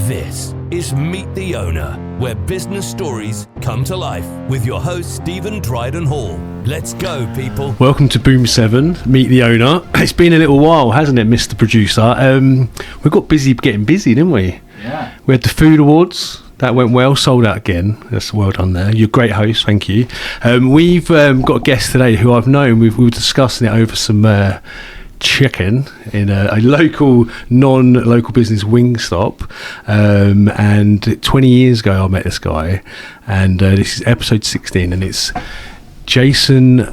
This is Meet the Owner, where business stories come to life with your host, Stephen Dryden Hall. Let's go, people. Welcome to Boom7, Meet the Owner. It's been a little while, hasn't it, Mr. Producer? We got getting busy, didn't we? Yeah. We had the food awards. That went well, sold out again. That's well done there. You're a great host, thank you. We've got a guest today who I've known. We were discussing it over some chicken in a local, non-local business Wingstop. And 20 years ago, I met this guy. And this is episode 16, and it's Jason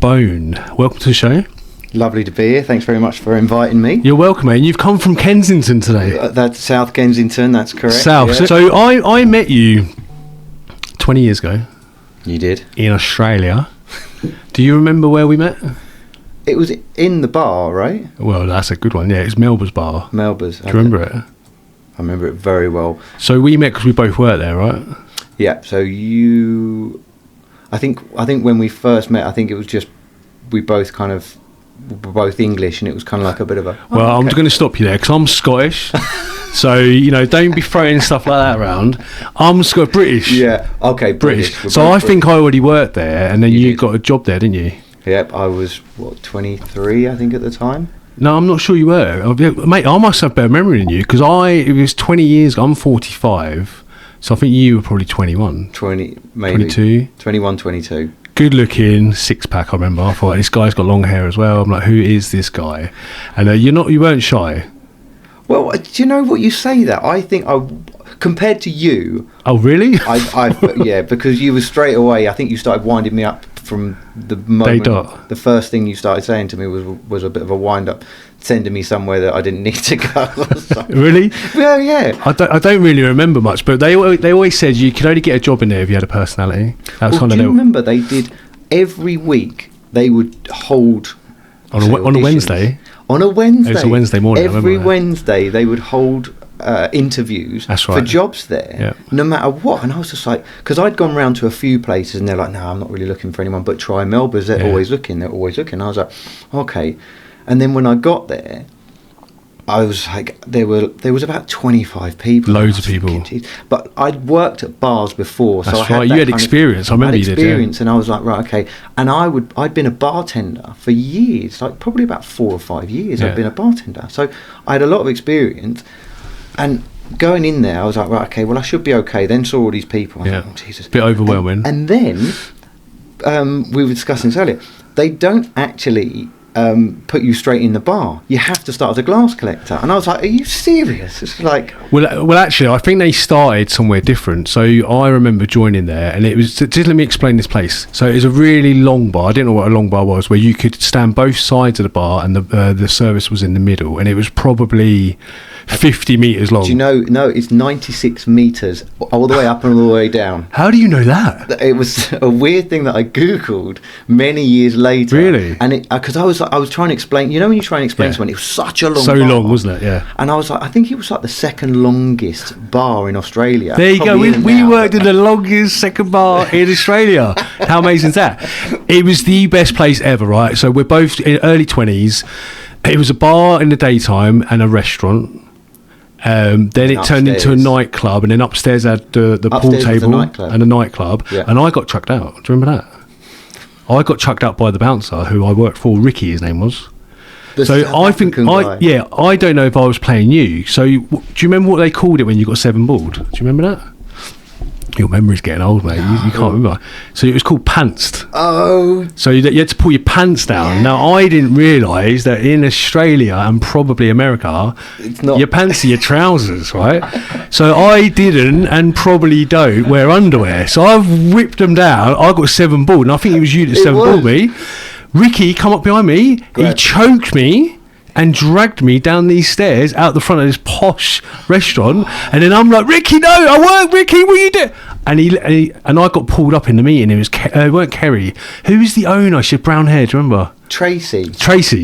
Bone. Welcome to the show. Lovely to be here. Thanks very much for inviting me. You're welcome, mate. You've come from Kensington today. That's South Kensington, that's correct. South. Yeah. So I met you 20 years ago. You did? In Australia. Do you remember where we met? It was in the bar, right? Well, that's a good one. Yeah, it's Melba's bar. Melba's. Do you remember it? I remember it very well. So we met because we both worked there, right? Yeah. So I think when we first met, I think it was just we both were both English, and it was kind of like a bit of a. Well, I'm going to stop you there because I'm Scottish. So, don't be throwing stuff like that around. I'm British. Yeah. Okay. British. So I think I already worked there, and then you got a job there, didn't you? Yep, I was 23, I think, at the time. No, I'm not sure you were, mate. I must have better memory than you because it was 20 years ago. I'm 45, so I think you were probably 21. 20, maybe 22, 21, 22. Good looking, six pack. I remember. I thought this guy's got long hair as well. I'm like, who is this guy? And you weren't shy. Well, do you know what you say that? I think compared to you. Oh, really? Yeah, because you were straight away. I think you started winding me up from the moment. The first thing you started saying to me was a bit of a wind up, sending me somewhere that I didn't need to go. Really? Well, yeah. I don't really remember much, but they always said you could only get a job in there if you had a personality. That was do you remember they did every week? They would hold on a Wednesday. On a Wednesday. It was a Wednesday morning. Every Wednesday they would hold interviews for jobs there, no matter what. And I was just like, because I'd gone round to a few places and they're like, no, I'm not really looking for anyone, but try Melba's. They're always looking. I was like, okay. And then when I got there, I was like, there was about 25 people. Loads of people. But I'd worked at bars before. That's so right. You had experience. I remember you did. And I was like, right, okay. And I'd been a bartender for years, like probably about 4 or 5 years. I'd been a bartender. So I had a lot of experience. And going in there, I was like, right, okay, well, I should be okay. Then saw all these people. I thought, oh, Jesus. Bit overwhelming. And then we were discussing this earlier. They don't actually put you straight in the bar. You have to start as a glass collector. And I was like, are you serious? It's like... Well, actually, I think they started somewhere different. So I remember joining there, and it was... Just let me explain this place. So it was a really long bar. I didn't know what a long bar was, where you could stand both sides of the bar, and the service was in the middle. And it was probably 50 metres long. Do you know? No, it's 96 metres, all the way up and all the way down. How do you know that? It was a weird thing that I Googled many years later. Really? And because I was trying to explain, when you try and explain someone, it was such a long bar. long, wasn't it? Yeah. And I was like, I think it was like the second longest bar in Australia. There you go. We worked in the longest second bar in Australia. How amazing is that? It was the best place ever, right? So we're both in early 20s. It was a bar in the daytime and a restaurant. Then it turned into a nightclub, and then upstairs had the pool table and a nightclub. Yeah. And I got chucked out. Do you remember that? I got chucked out by the bouncer who I worked for. Ricky, his name was. I don't know if I was playing you. So do you remember what they called it when you got 7 balled? Do you remember that? Your memory's getting old, mate. You can't remember. So it was called pantsed. Oh. So you had to pull your pants down. Yeah. Now, I didn't realise that in Australia and probably America, your pants are your trousers, right? So I didn't and probably don't wear underwear. So I've whipped them down. I got 7 balled, and I think it was you that 7 balled me. Ricky come up behind me. He choked me and dragged me down these stairs out the front of this posh restaurant, and then I'm like, Ricky, no, I work, Ricky, what you do? And I got pulled up in the meeting. It was it weren't Kerry. Who was the owner? She had brown hair. Do you remember? Tracy.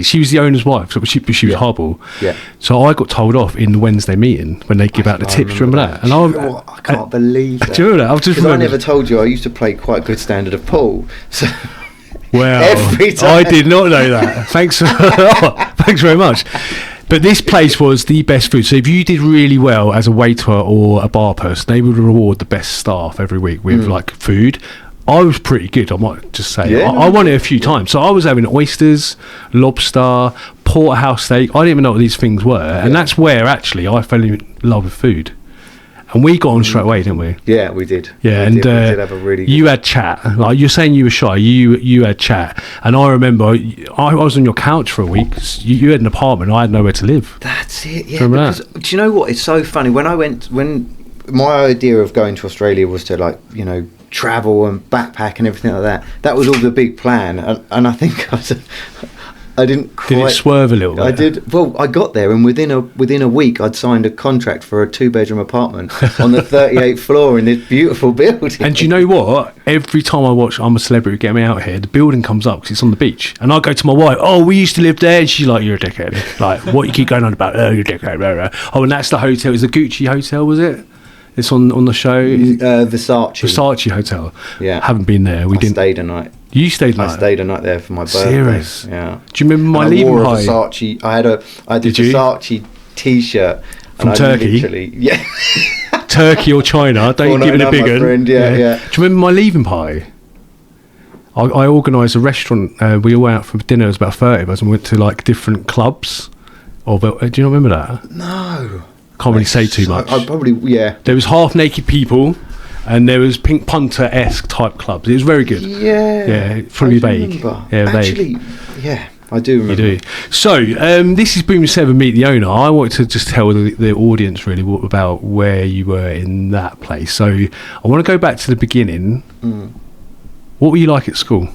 She was the owner's wife. So she was horrible. Yeah. So I got told off in the Wednesday meeting when they give out the tips. Do you remember that? And I can't believe that. Do you remember that? Because I never told you I used to play quite good standard of pool. So. Well, I did not know that. Thanks very much. But this place was the best food. So if you did really well as a waiter or a bar person, they would reward the best staff every week with like food. I was pretty good, I might just say. Yeah, I won it a few times. So I was having oysters, lobster, porterhouse steak. I didn't even know what these things were. Yeah. And that's where actually I fell in love with food. And we got on straight away, didn't we? Yeah, we did. Yeah, we did have a really good... You had chat. Like you're saying you were shy, you had chat. And I remember I was on your couch for a week. You had an apartment, I had nowhere to live. That's it, yeah. Because, do you know what? It's so funny. When my idea of going to Australia was to, like, you know, travel and backpack and everything like that. That was all the big plan. And I think I didn't quite... Did it swerve a little bit? I did. Well, I got there, and within a week, I'd signed a contract for a 2-bedroom apartment on the 38th floor in this beautiful building. And do you know what? Every time I watch I'm a Celebrity, Get Me Out Here, the building comes up because it's on the beach. And I go to my wife, oh, we used to live there. And she's like, you're a dickhead. Like, what you keep going on about? Oh, you're a dickhead. Blah, blah. Oh, and that's the hotel. It was the Gucci Hotel, was it? It's on the show. Versace Hotel. Yeah. Haven't been there. I stayed a night. You stayed I stayed a night there for my birthday. Serious? Yeah. Do you remember my leaving high? Versace. I did Versace t-shirt from Turkey. Yeah. Turkey or China? Don't give it a big one. Yeah. Do you remember my leaving pie? I organised a restaurant. We all went out for dinner. It was about 30 of us, and we went to like different clubs. Do you not remember that? No. Can't really say too much. I probably, yeah. There was half naked people, and there was Pink Punter-esque type clubs. It was very good. Yeah. Fully vague. Yeah, actually, yeah, I do remember. You do. So, this is Boom7 Meet the Owner. I want to just tell the audience really about where you were in that place. So, I want to go back to the beginning. What were you like at school?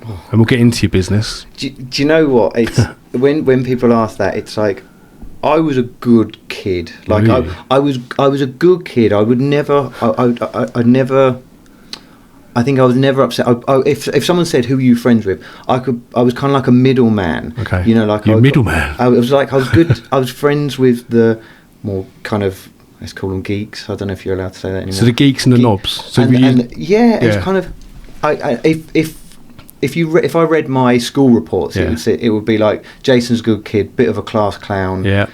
And we'll get into your business. Do you know what? It's when people ask that, it's like, I was a good kid. Like really? I was a good kid. I would never. I never. I think I was never upset. If someone said, "Who are you friends with?" I was kind of like a middleman. Okay. You know, like you're a middleman. I was good. I was friends with the more kind of, let's call them geeks. I don't know if you're allowed to say that anymore. So the geeks and the knobs. So it's kind of. If I read my school reports, it would be like, Jason's a good kid, bit of a class clown,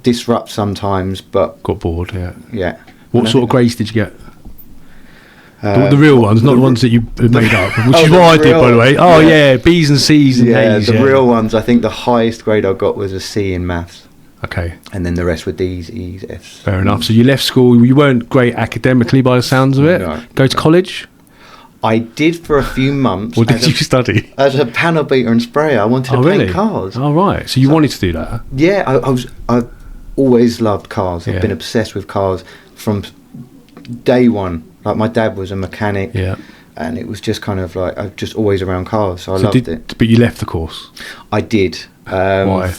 disrupt sometimes, but got bored. Yeah. What sort of grades did you get? The real ones, not the ones that you made up, which is what I did, by the way. Oh yeah, B's and C's and A's. The real ones. I think the highest grade I got was a C in maths. Okay. And then the rest were D's, E's, F's. Fair enough. So you left school. You weren't great academically, by the sounds of it. No. Go to college. I did for a few months. What did you study? As a panel beater and sprayer. I wanted to paint cars. Oh, right. So you wanted to do that? Yeah, I've always loved cars. I've been obsessed with cars from day one. Like, my dad was a mechanic. Yeah. And it was just kind of like, I'm just always around cars. So I loved it. But you left the course? I did. Why?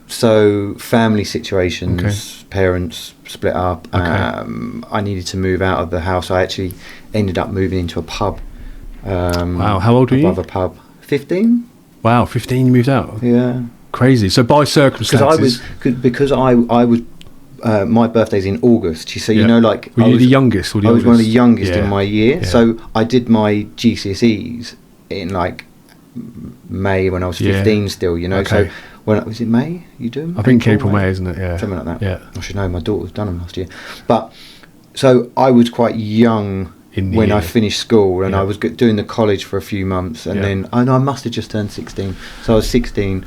So family situations, parents split up. I needed to move out of the house. I actually ended up moving into a pub. Wow, how old were you? Above a pub. 15. Wow, 15 you moved out? Yeah. Crazy. So by circumstances... Because I was my birthday's in August. So, you know, like... Were you the youngest or the oldest? I was one of the youngest in my year. Yeah. So I did my GCSEs in, like, May when I was 15 still, you know. Okay. So... was it May you do them? I think April, May, isn't it? Yeah. Something like that. Yeah. I should know, my daughter's done them last year. But, so I was quite young when I finished school, and I was doing the college for a few months, and then I must have just turned 16. So I was 16,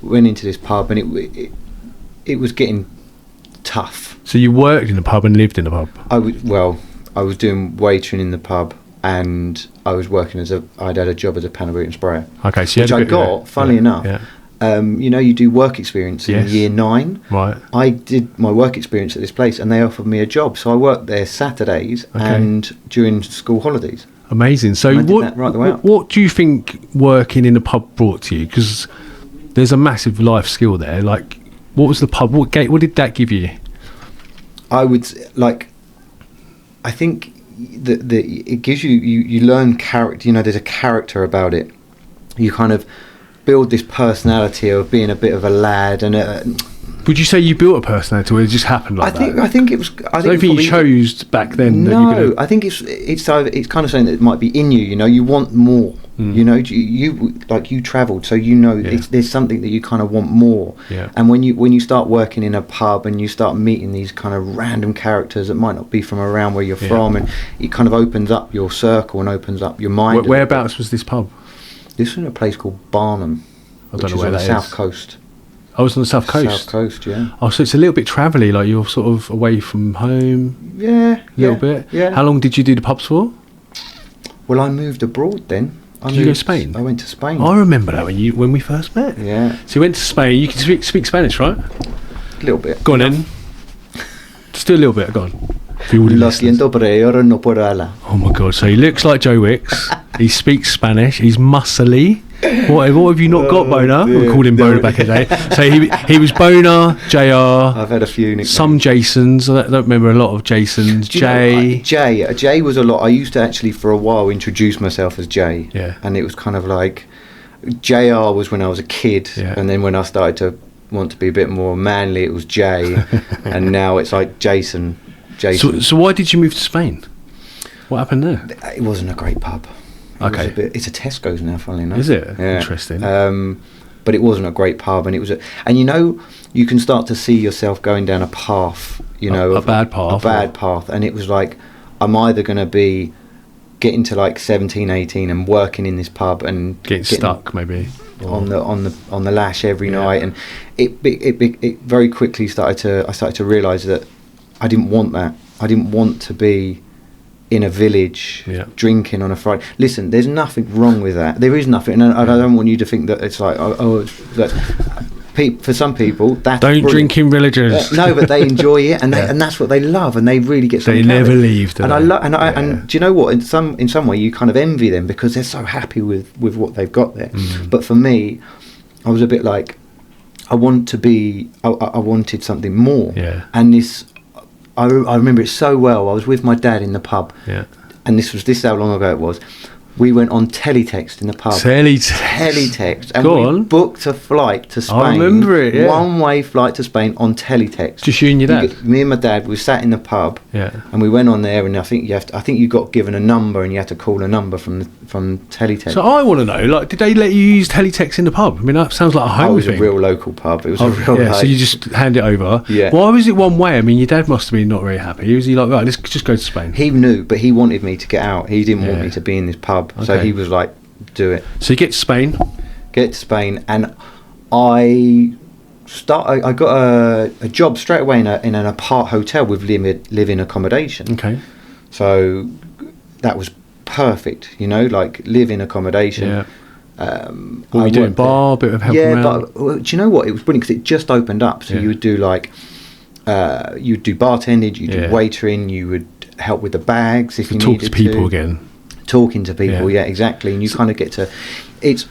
went into this pub, and it was getting tough. So you worked in the pub and lived in the pub? I was doing waitering in the pub, and I was working I'd had a job as a panel beater and sprayer. Okay, so which I got, funnily enough. Yeah. You know, you do work experience in year 9. Right. I did my work experience at this place, and they offered me a job, so I worked there Saturdays and during school holidays. Amazing. So what do you think working in a pub brought to you? Because there's a massive life skill there. Like, what was the pub? What did that give you? I would I think that it gives you learn character. You know, there's a character about it. You kind of build this personality of being a bit of a lad, and Would you say you built a personality, or it just happened like that? I think it was. I don't think you chose back then. No, I think it's kind of something that might be in you. You know, you want more. You know, you travelled, so you know there's something that you kind of want more. Yeah. And when you start working in a pub and you start meeting these kind of random characters that might not be from around where you're from, and it kind of opens up your circle and opens up your mind. Whereabouts was this pub? This was in a place called Barnum, I don't know where on that the is. South Coast. I was on the South Coast. South Coast, yeah. Oh, so it's a little bit travelly, like you're sort of away from home. Yeah, a little bit. Yeah. How long did you do the pubs for? Well, I moved abroad then. Did you go to Spain? I went to Spain. I remember that when we first met. Yeah. So you went to Spain. You can speak Spanish, right? A little bit. Go on then. Just do a little bit. Go on. Lo siento, pero ahora no puedo hablar. Oh my God! So he looks like Joe Wicks. He speaks Spanish. He's muscly. What have you not got, Boner? We called him Boner back in the day. So he was Boner, JR. I've had a few nicknames. Some Jasons. I don't remember a lot of Jasons. Jay. Jay was a lot. I used to actually for a while introduce myself as Jay. Yeah. And it was kind of like JR was when I was a kid, and then when I started to want to be a bit more manly, it was Jay, and now it's like Jason. So why did you move to Spain? What happened there? It wasn't a great pub. Okay. It's a Tesco's now, funnily enough. Is it? Yeah. Interesting. But it wasn't a great pub, and it was and you know, you can start to see yourself going down a path, you know, a bad path, and it was like, I'm either going to be getting to like 17, 18 and working in this pub and getting stuck maybe on the lash every night, and it very quickly I started to realise that I didn't want that. I didn't want to be in a village drinking on a Friday. Listen, there's nothing wrong with that. There is nothing, and I don't want you to think that it's like for some people that's don't brilliant. drink in villages. No, but they enjoy it, and and that's what they love, and they really get something. They never leave. And and do you know what? In some way, you kind of envy them because they're so happy with what they've got there. But for me, I was a bit like, I wanted something more. Yeah. And this. I remember it so well. I was with my dad in the pub, and this is how long ago it was. We went on teletext in the pub. Teletext. And we booked a flight to Spain. I remember it, yeah. One-way flight to Spain on teletext. Just you and your dad? Me and my dad, we sat in the pub, and we went on there, and I think you got given a number, and you had to call a number from teletext. So I want to know, like, did they let you use teletext in the pub? I mean, that sounds like a home thing. It was a real local pub. It was a real so you just hand it over. Yeah. Why was it one way? I mean, your dad must have been not very happy. Was he like, right, let's just go to Spain? He knew, but he wanted me to get out. He didn't want me to be in this pub. Okay. So he was like, do it. So you get to Spain, and I got a job straight away in an apart hotel with live-in accommodation. Okay. So that was perfect, you know, like live-in accommodation. Yeah. What were you doing? Bar, a bit of help around? But do you know what? It was brilliant because it just opened up. So you would do like, you'd do bartending, you'd do waitering, you would help with the bags if you needed to. Talk to people again. Talking to people, exactly, and you kind of get to. It's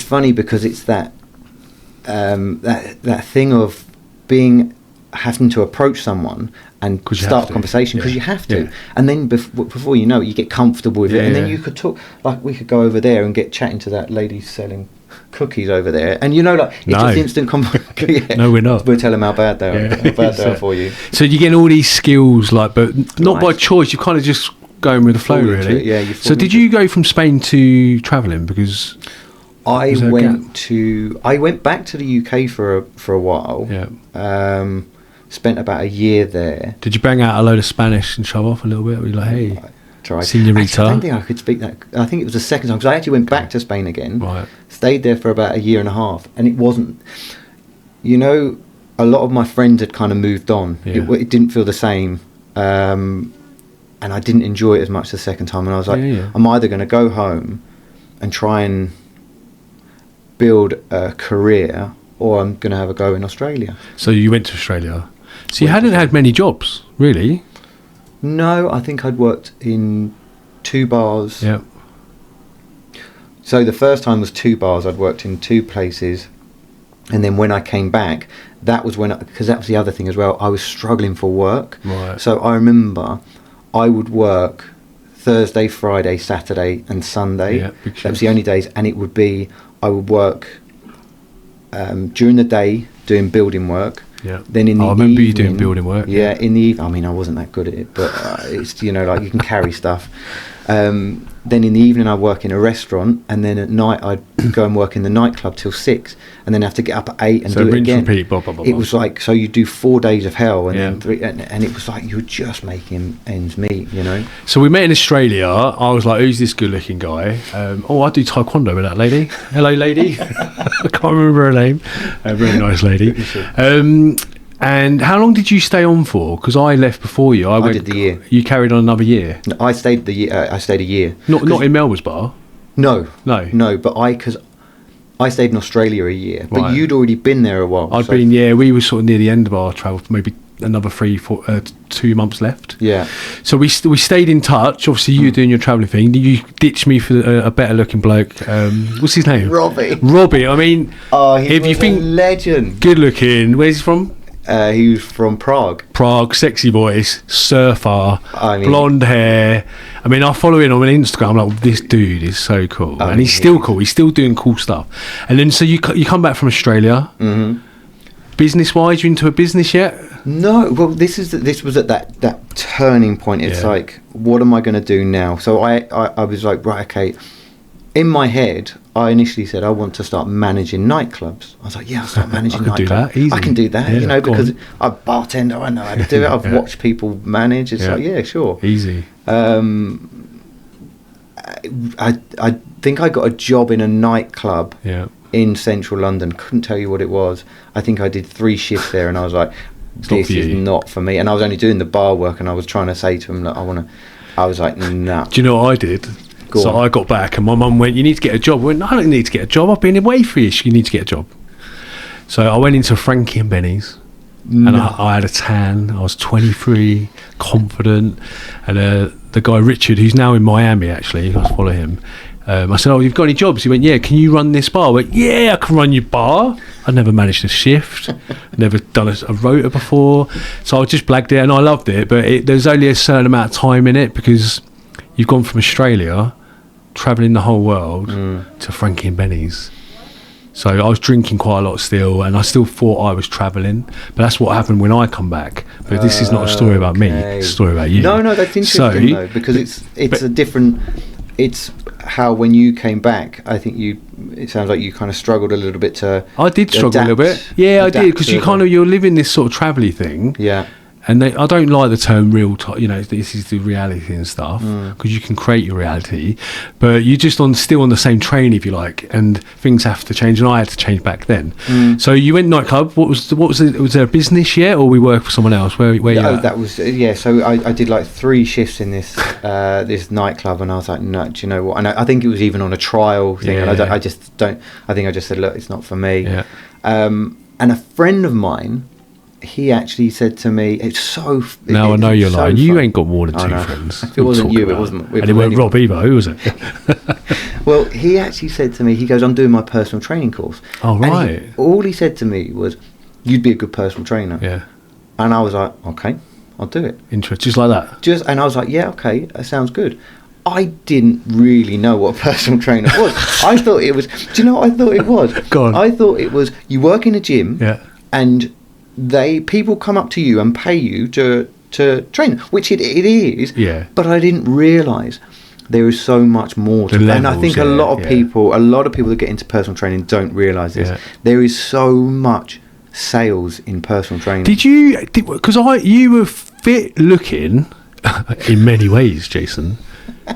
funny because it's that thing of having to approach someone and start a conversation because you have to, and then before you know it, you get comfortable with it, and then you could talk. Like we could go over there and get chatting to that lady selling cookies over there, and you know, like it's just instant conversation. No, we're not. We'll tell them how bad they are. How bad they are for you. So you're getting all these skills, like, but not by choice. You kind of just going with the flow, really. So did you go from Spain to travelling? Because I went back to the UK for a while. Yeah. Spent about a year there. Did you bang out a load of Spanish and show off a little bit? Were you like, hey, tried. Senorita? Actually, I don't think I could speak that. I think it was the second time because I actually went back to Spain again. Right. Stayed there for about a year and a half, and it wasn't. You know, a lot of my friends had kind of moved on. Yeah. It didn't feel the same. And I didn't enjoy it as much the second time. And I was like, I'm either going to go home and try and build a career, or I'm going to have a go in Australia. So you went to Australia. So you hadn't had many jobs, really? No, I think I'd worked in 2 bars. Yeah. So the first time was 2 bars. I'd worked in 2 places. And then when I came back, that was because that was the other thing as well. I was struggling for work. Right. So I remember I would work Thursday, Friday, Saturday and Sunday. Yeah, that was the only days. And I would work during the day doing building work. Yeah. Then in the I remember you doing building work. Yeah, in the evening. I mean, I wasn't that good at it, but it's, you know, like you can carry stuff. Then in the evening I'd work in a restaurant, and then at night I'd go and work in the nightclub till 6, and then have to get up at 8 and do it again. Repeat, blah, blah, blah, it was like, so you do 4 days of hell, and Yeah. then 3, and it was like you were just making ends meet, you know. So we met in Australia. I was like, who's this good looking guy? I do taekwondo with that lady. Hello, lady. I can't remember her name. A very nice lady. And how long did you stay on for? Because I left before you. I did the year. You carried on another year. No, I stayed a year. Not in Melbourne's bar. No. But because I stayed in Australia a year, but Right. you'd already been there a while. I'd been. Yeah, we were sort of near the end of our travel. Maybe another 2 months left. Yeah. So we stayed in touch. Obviously, you were doing your travelling thing. You ditched me for a better looking bloke. What's his name? Robbie. I mean, if you think legend, good looking. Where's he from? He was from Prague. Sexy voice, surfer, blonde hair. I mean, I follow him on Instagram. I'm like, this dude is so cool, and he's still cool. He's still doing cool stuff. And then, so you come back from Australia. Mm-hmm. Business wise, you into a business yet? No. Well, this was at that turning point. It's like, what am I going to do now? So I was like, right, okay. In my head, I initially said I want to start managing nightclubs. I was like, yeah, I'll start managing nightclubs. I can do that, you know, because I'm a bartender. I know how to do it. I've watched people manage. It's like, yeah, sure. Easy. I think I got a job in a nightclub in central London. Couldn't tell you what it was. I think I did 3 shifts there, and I was like, this is not for me. And I was only doing the bar work, and I was trying to say to him that I was like, nah. Do you know what I did? I got back and my mum went, you need to get a job. I went, no, I don't need to get a job. I've been away for years. You need to get a job. So I went into Frankie and Benny's, and I had a tan. I was 23, confident. And the guy Richard, who's now in Miami, actually, you must follow him. I said, you've got any jobs? He went, yeah, can you run this bar? I went, yeah, I can run your bar. I'd never managed a shift, never done a rota before. So I just blagged it, and I loved it. But there's only a certain amount of time in it, because you've gone from Australia, travelling the whole world, to Frankie and Benny's. So I was drinking quite a lot still, and I still thought I was travelling. But that's what happened when I come back. But this is not a story about me, it's a story about you. No, that's interesting though, because it's a different... It's how when you came back, I think it sounds like you kind of struggled a little bit to... I did struggle a little bit. Yeah, I did, because you're living this sort of travelly thing. Yeah. And I don't like the term real time, you know, this is the reality and stuff, because you can create your reality, but you're just still on the same train, if you like, and things have to change, and I had to change back then. So you went nightclub. Was there a business yet, or we work for someone else? Where you at? That was, so I did like 3 shifts in this this nightclub, and I was like, no, do you know what? And I think it was even on a trial thing, and I just said, look, it's not for me. Yeah. And a friend of mine, he actually said to me, it's so... Now I know you're lying. You ain't got more than 2 friends. It wasn't you, it wasn't... And it weren't Rob either, who was it? Well, he actually said to me, he goes, I'm doing my personal training course. Oh, right. And all he said to me was, you'd be a good personal trainer. Yeah. And I was like, okay, I'll do it. Interesting, just like that? And I was like, yeah, okay, that sounds good. I didn't really know what a personal trainer was. I thought it was... Do you know what I thought it was? Go on. I thought it was, you work in a gym, and... people come up to you and pay you to train, which it is. Yeah. But I didn't realise there is so much more to it. And I think a lot of people that get into personal training don't realise this. Yeah. There is so much sales in personal training. Because you were fit looking in many ways, Jason.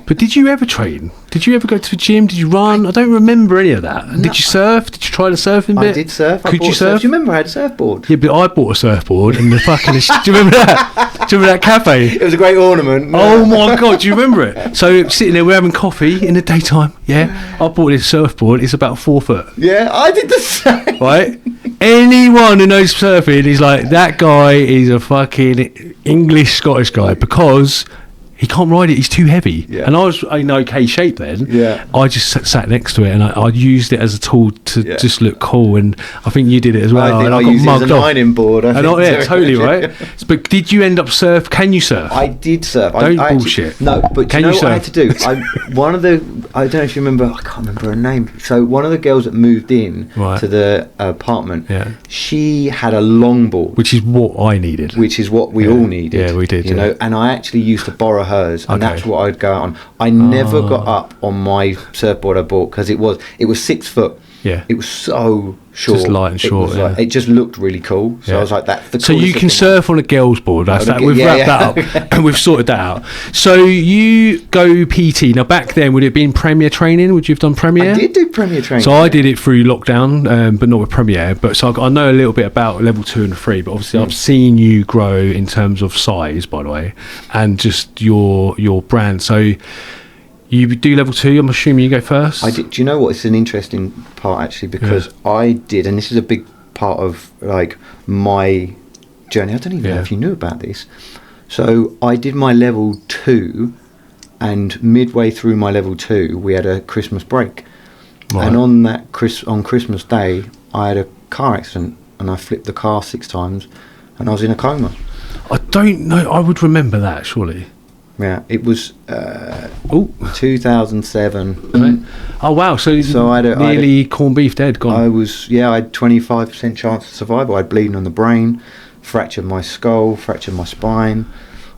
But did you ever train? Did you ever go to the gym? Did you run? I don't remember any of that. No. Did you surf? Did you try the surfing bit? I did surf. Could you surf? Do you remember I had a surfboard? Yeah, but I bought a surfboard and the fucking... do you remember that? Do you remember that cafe? It was a great ornament. Oh my God, do you remember it? So sitting there, we're having coffee in the daytime. Yeah, I bought this surfboard. It's about 4 foot. Yeah, I did the same. Right? Anyone who knows surfing is like, that guy is a fucking English Scottish guy, because... he can't ride it, he's too heavy. Yeah. And I was in okay shape then. Yeah. I just sat next to it, and I used it as a tool to just look cool, and I think you did it as well. I think I used it as an ironing board. Totally, right? But did you end up surf? Can you surf? I did surf. Don't bullshit. Actually, no, but can you know you what I had to do? I don't know if you remember, I can't remember her name. So one of the girls that moved in to the apartment, she had a longboard. Which is what I needed. Which is what we all needed. Yeah, we did. You know, and I actually used to borrow hers, and that's what I'd go out on. I never got up on my surfboard I bought, because it was 6 foot. Yeah. It was so short. Just light and short. It just looked really cool. So I was like, that's the coolest. So you can surf on a girl's board. That's that. We've wrapped that up and we've sorted that out. So you go PT. Now back then, would it have been Premier training? Would you have done Premier? I did do Premier training. So I did it through lockdown, but not with Premier. But so I know a little bit about level 2 and 3. But obviously, I've seen you grow in terms of size, by the way, and just your brand. So you do level 2. I'm assuming you go first. I did. Do you know what? It's an interesting part actually, because I did, and this is a big part of like my journey. I don't even know if you knew about this. So I did my level 2, and midway through my level 2, we had a Christmas break, and on that on Christmas Day, I had a car accident, and I flipped the car 6 times, and I was in a coma. I don't know. I would remember that, surely. Yeah, it was 2007. Right. Oh wow! So I had nearly corned beef dead. Gone. I had 25% chance of survival. I had bleeding on the brain, fractured my skull, fractured my spine.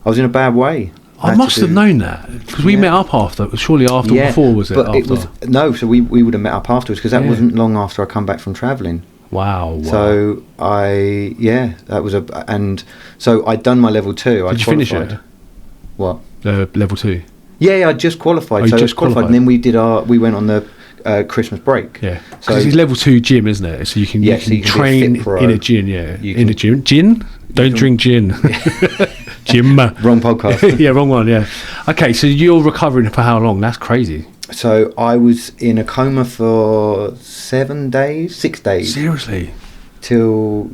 I was in a bad way. I must have known that, because we met up after. Surely after or before, was it? But after? It was no. So we would have met up afterwards, because that wasn't long after I come back from travelling. Wow. So that was so I'd done my level 2. Did you finish it? What? Level 2. Yeah, I just qualified. So just qualified, and then we went on the Christmas break. Yeah, because it's level 2 gym, isn't it? So you can train in a gym. Yeah, in a gym. Gin? Don't drink gin. Gym. Wrong podcast. Yeah, wrong one. Yeah. Okay, so you're recovering for how long? That's crazy. So I was in a coma for 6 days. Seriously? And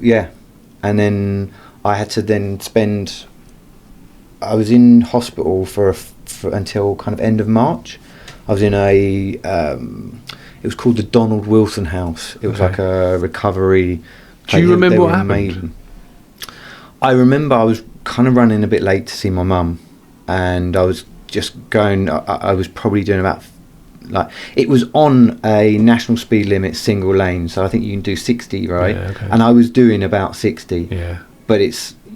then I had to spend. I was in hospital for until kind of end of March. I was in it was called the Donald Wilson House. It was like a recovery. Do you remember what happened? I remember I was kind of running a bit late to see my mum, and I was just going. I was probably doing about it was on a national speed limit single lane, so I think you can do 60, right? Yeah, okay. And I was doing about 60. Yeah. But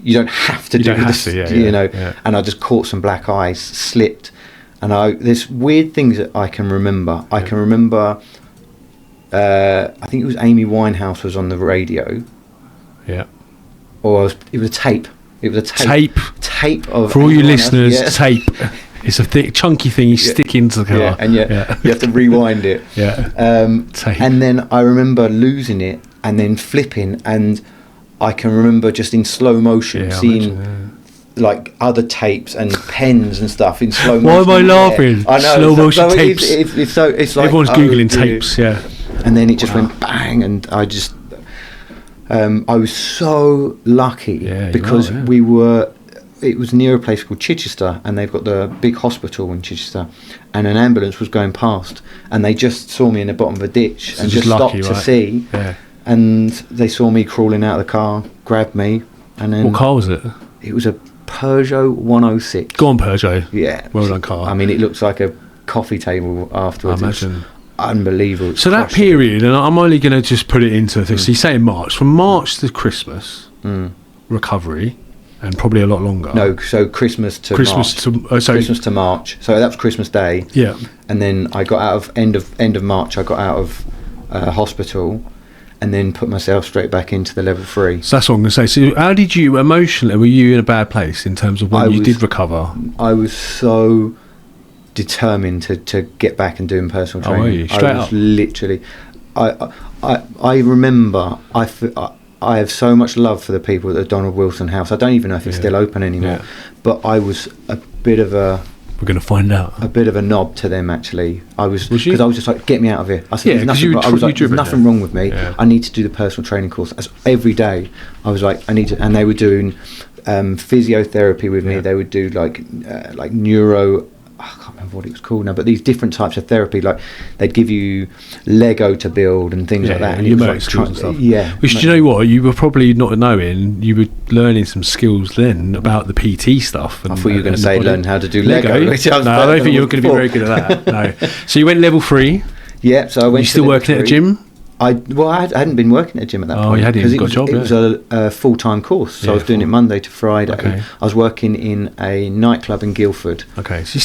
you don't have to do this, and I just caught some black ice, slipped, and there's weird things that I can remember. I can remember, I think it was Amy Winehouse was on the radio. Yeah. Or it was a tape. It was a tape. Tape of. For all you listeners, tape. It's a thick, chunky thing you stick into the car. Yeah, and you have to rewind it. Tape. And then I remember losing it and then flipping, and I can remember just in slow motion seeing like other tapes and pens and stuff in slow motion. Why am I laughing? I know, slow motion tapes. It's like everyone's googling tapes. Yeah. And then it just went bang, and I just I was so lucky because it was near a place called Chichester, and they've got the big hospital in Chichester, and an ambulance was going past, and they just saw me in the bottom of a ditch and just stopped to see. Yeah. And they saw me crawling out of the car, grabbed me, and then... What car was it? It was a Peugeot 106. Go on, Peugeot. Yeah. Well done car. I mean, it looks like a coffee table afterwards. I imagine. Unbelievable. So that period, and I'm only going to just put it into this. So you say in March. From March to Christmas, recovery, and probably a lot longer. No, so Christmas to March. Christmas to March. So that was Christmas Day. Yeah. And then I got out of end of March. I got out of hospital, and then put myself straight back into the level 3. So that's what I'm going to say. So how did you emotionally? Were you in a bad place in terms of when you did recover? I was so determined to get back and doing personal training. Oh, were you? Straight up? Literally. I remember. I have so much love for the people at the Donald Wilson House. I don't even know if it's still open anymore. But I was a bit of a... We're going to find out. A bit of a knob to them, actually. Was you? Because I was just like, get me out of here. I said, there's nothing wrong with me. Yeah. I need to do the personal training course. Every day, I was like, I need to... And they were doing physiotherapy with me. They would do like neuro. I can't remember what it was called now, but these different types of therapy, like they'd give you Lego to build and things like that. And you like skills and stuff. Yeah. Which, do you know what? You were probably not knowing, you were learning some skills then about the PT stuff. I thought you were going to say learn how to do Lego. Which I don't think you were going to be very good at that. No. So you went level 3. Yeah, so I went. You still working at a gym? I hadn't been working at a gym at that point. Oh, you hadn't got a job. It was a full-time course, so I was doing it Monday to Friday. Okay. I was working in a nightclub in Guildford. Okay, so you're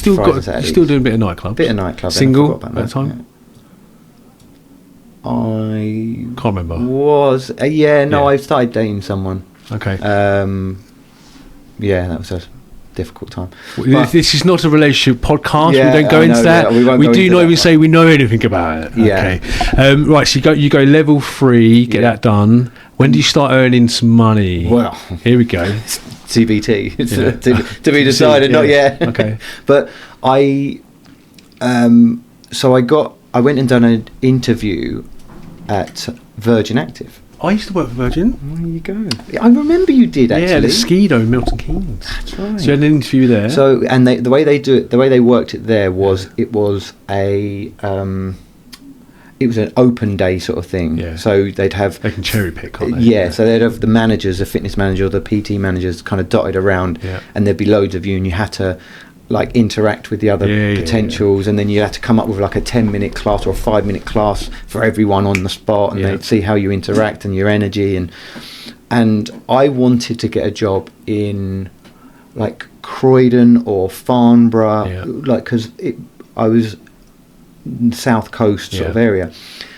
still doing a bit of nightclub. Bit of nightclub. Single at that time. Yeah. I can't remember. I started dating someone. Okay. That was a difficult time. This is not a relationship podcast. Yeah, we don't go into that. We do not even say we know anything about it. Yeah. Okay. Right. So you go level 3. Get that done. When do you start earning some money? Well, here we go. TBT. To be decided. Not yet. Okay. But I went and done an interview at Virgin Active. I used to work for Virgin. There you go. I remember you did, actually. Yeah, the Skido in Milton Keynes. That's right. So you had an interview there. So, and the way they do it, the way they worked it there was it was an open day sort of thing. Yeah. So they can cherry pick, can't they? Yeah. So they'd have the managers, the fitness manager, the PT managers, kind of dotted around, and there'd be loads of you, and you had to like interact with the other potentials, and then you had to come up with like a 10-minute class or a 5-minute class for everyone on the spot, and they'd see how you interact and your energy, and I wanted to get a job in like Croydon or Farnborough, like because I was in the South Coast sort of area,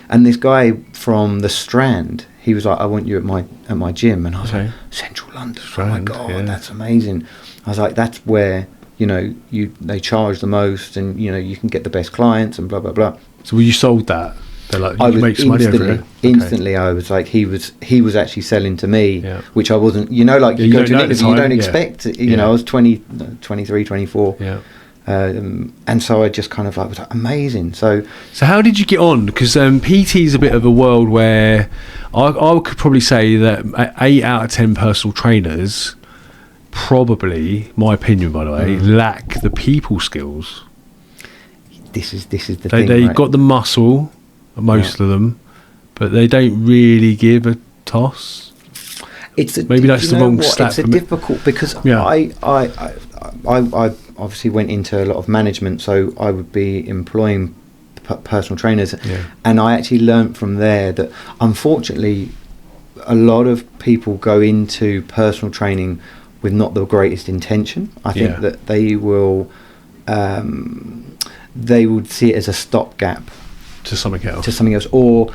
and this guy from the Strand, he was like, I want you at my gym, and I was like, Central London, Strand, oh my god, that's amazing. I was like, that's where they charge the most, and you can get the best clients and blah blah blah. So you sold that? They're like, you make some money over it. Instantly, I was like, he was actually selling to me, which I wasn't. You go to an interview, you don't expect. I was 23, 24. Yeah. And so I just kind of like was like, amazing. So how did you get on? Because PT is a bit of a world where I could probably say that 8 out of 10 personal trainers, probably, my opinion by the way, lack the people skills. This is the thing. They got the muscle, most of them, but they don't really give a toss. Maybe that's the wrong stat. It's difficult because I obviously went into a lot of management, so I would be employing personal trainers, and I actually learnt from there that unfortunately a lot of people go into personal training with not the greatest intention. I think that they would see it as a stopgap to something else, or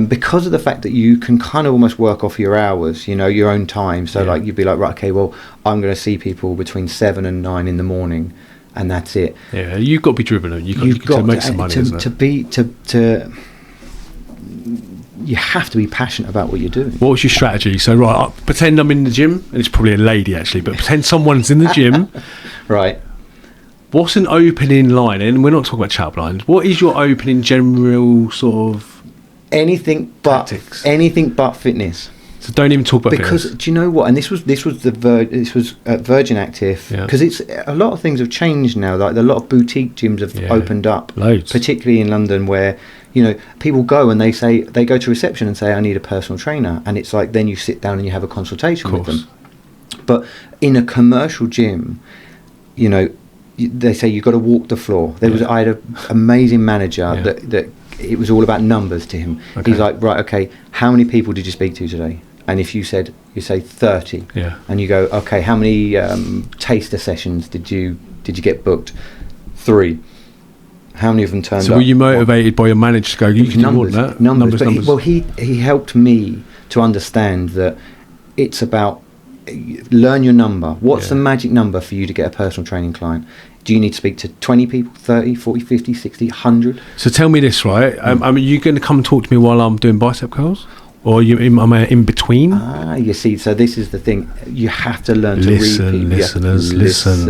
because of the fact that you can kind of almost work off your hours, your own time. So like you'd be like, right, okay, well, I'm going to see people between 7 and 9 in the morning, and that's it. Yeah, you've got to be driven. You've got to make some money. You have to be passionate about what you're doing. What was your strategy? So right, pretend I'm in the gym, and it's probably a lady actually, but pretend someone's in the gym. Right. What's an opening line? And we're not talking about chat lines. What is your opening general sort of tactics? Anything but fitness. So don't even talk about because fitness. Do you know what? And this was at Virgin Active, because it's a lot of things have changed now. Like a lot of boutique gyms have opened up, loads, particularly in London, where people go and they go to reception and say, I need a personal trainer, and it's like then you sit down and you have a consultation with them. But in a commercial gym, they say you've got to walk the floor. I had an amazing manager that it was all about numbers to him. He's like, right, okay, how many people did you speak to today? And if you say 30, and you go, okay, how many taster sessions did you get booked? 3. How many of them turned up? So were you motivated by your manager to go, you can do more than that? Numbers. He helped me to understand that it's about learn your number. What's the magic number for you to get a personal training client? Do you need to speak to 20 people, 30, 40, 50, 60, 100? So tell me this, right? Are you going to come and talk to me while I'm doing bicep curls? Or am I in between? You see, so this is the thing. You have to learn to read people. Listeners, listen.